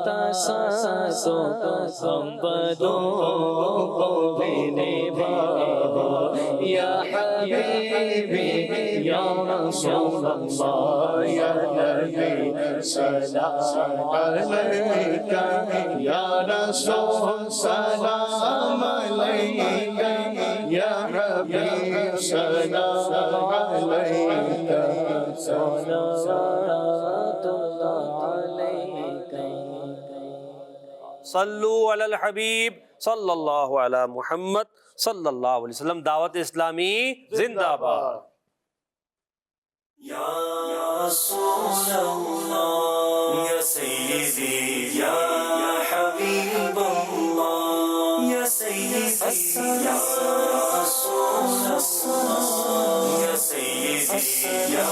[SPEAKER 4] تساسو گنبدوں کو بھی نبھاؤ. یا حبیبی یا رسول اللہ
[SPEAKER 2] یا نبی سلام علیک، یا رسول سلام علیک، یا حبیب سلام علیک،
[SPEAKER 4] صلوات اللہ علیک.
[SPEAKER 1] صلو علی الحبیب صلی اللہ علی محمد صلی اللہ علیہ وسلم. دعوت اسلامی زندہ باد.
[SPEAKER 6] یا رسول اللہ یا سیدی یا حبیب اللہ یا سیدی یا رسول اللہ یا سیدی یا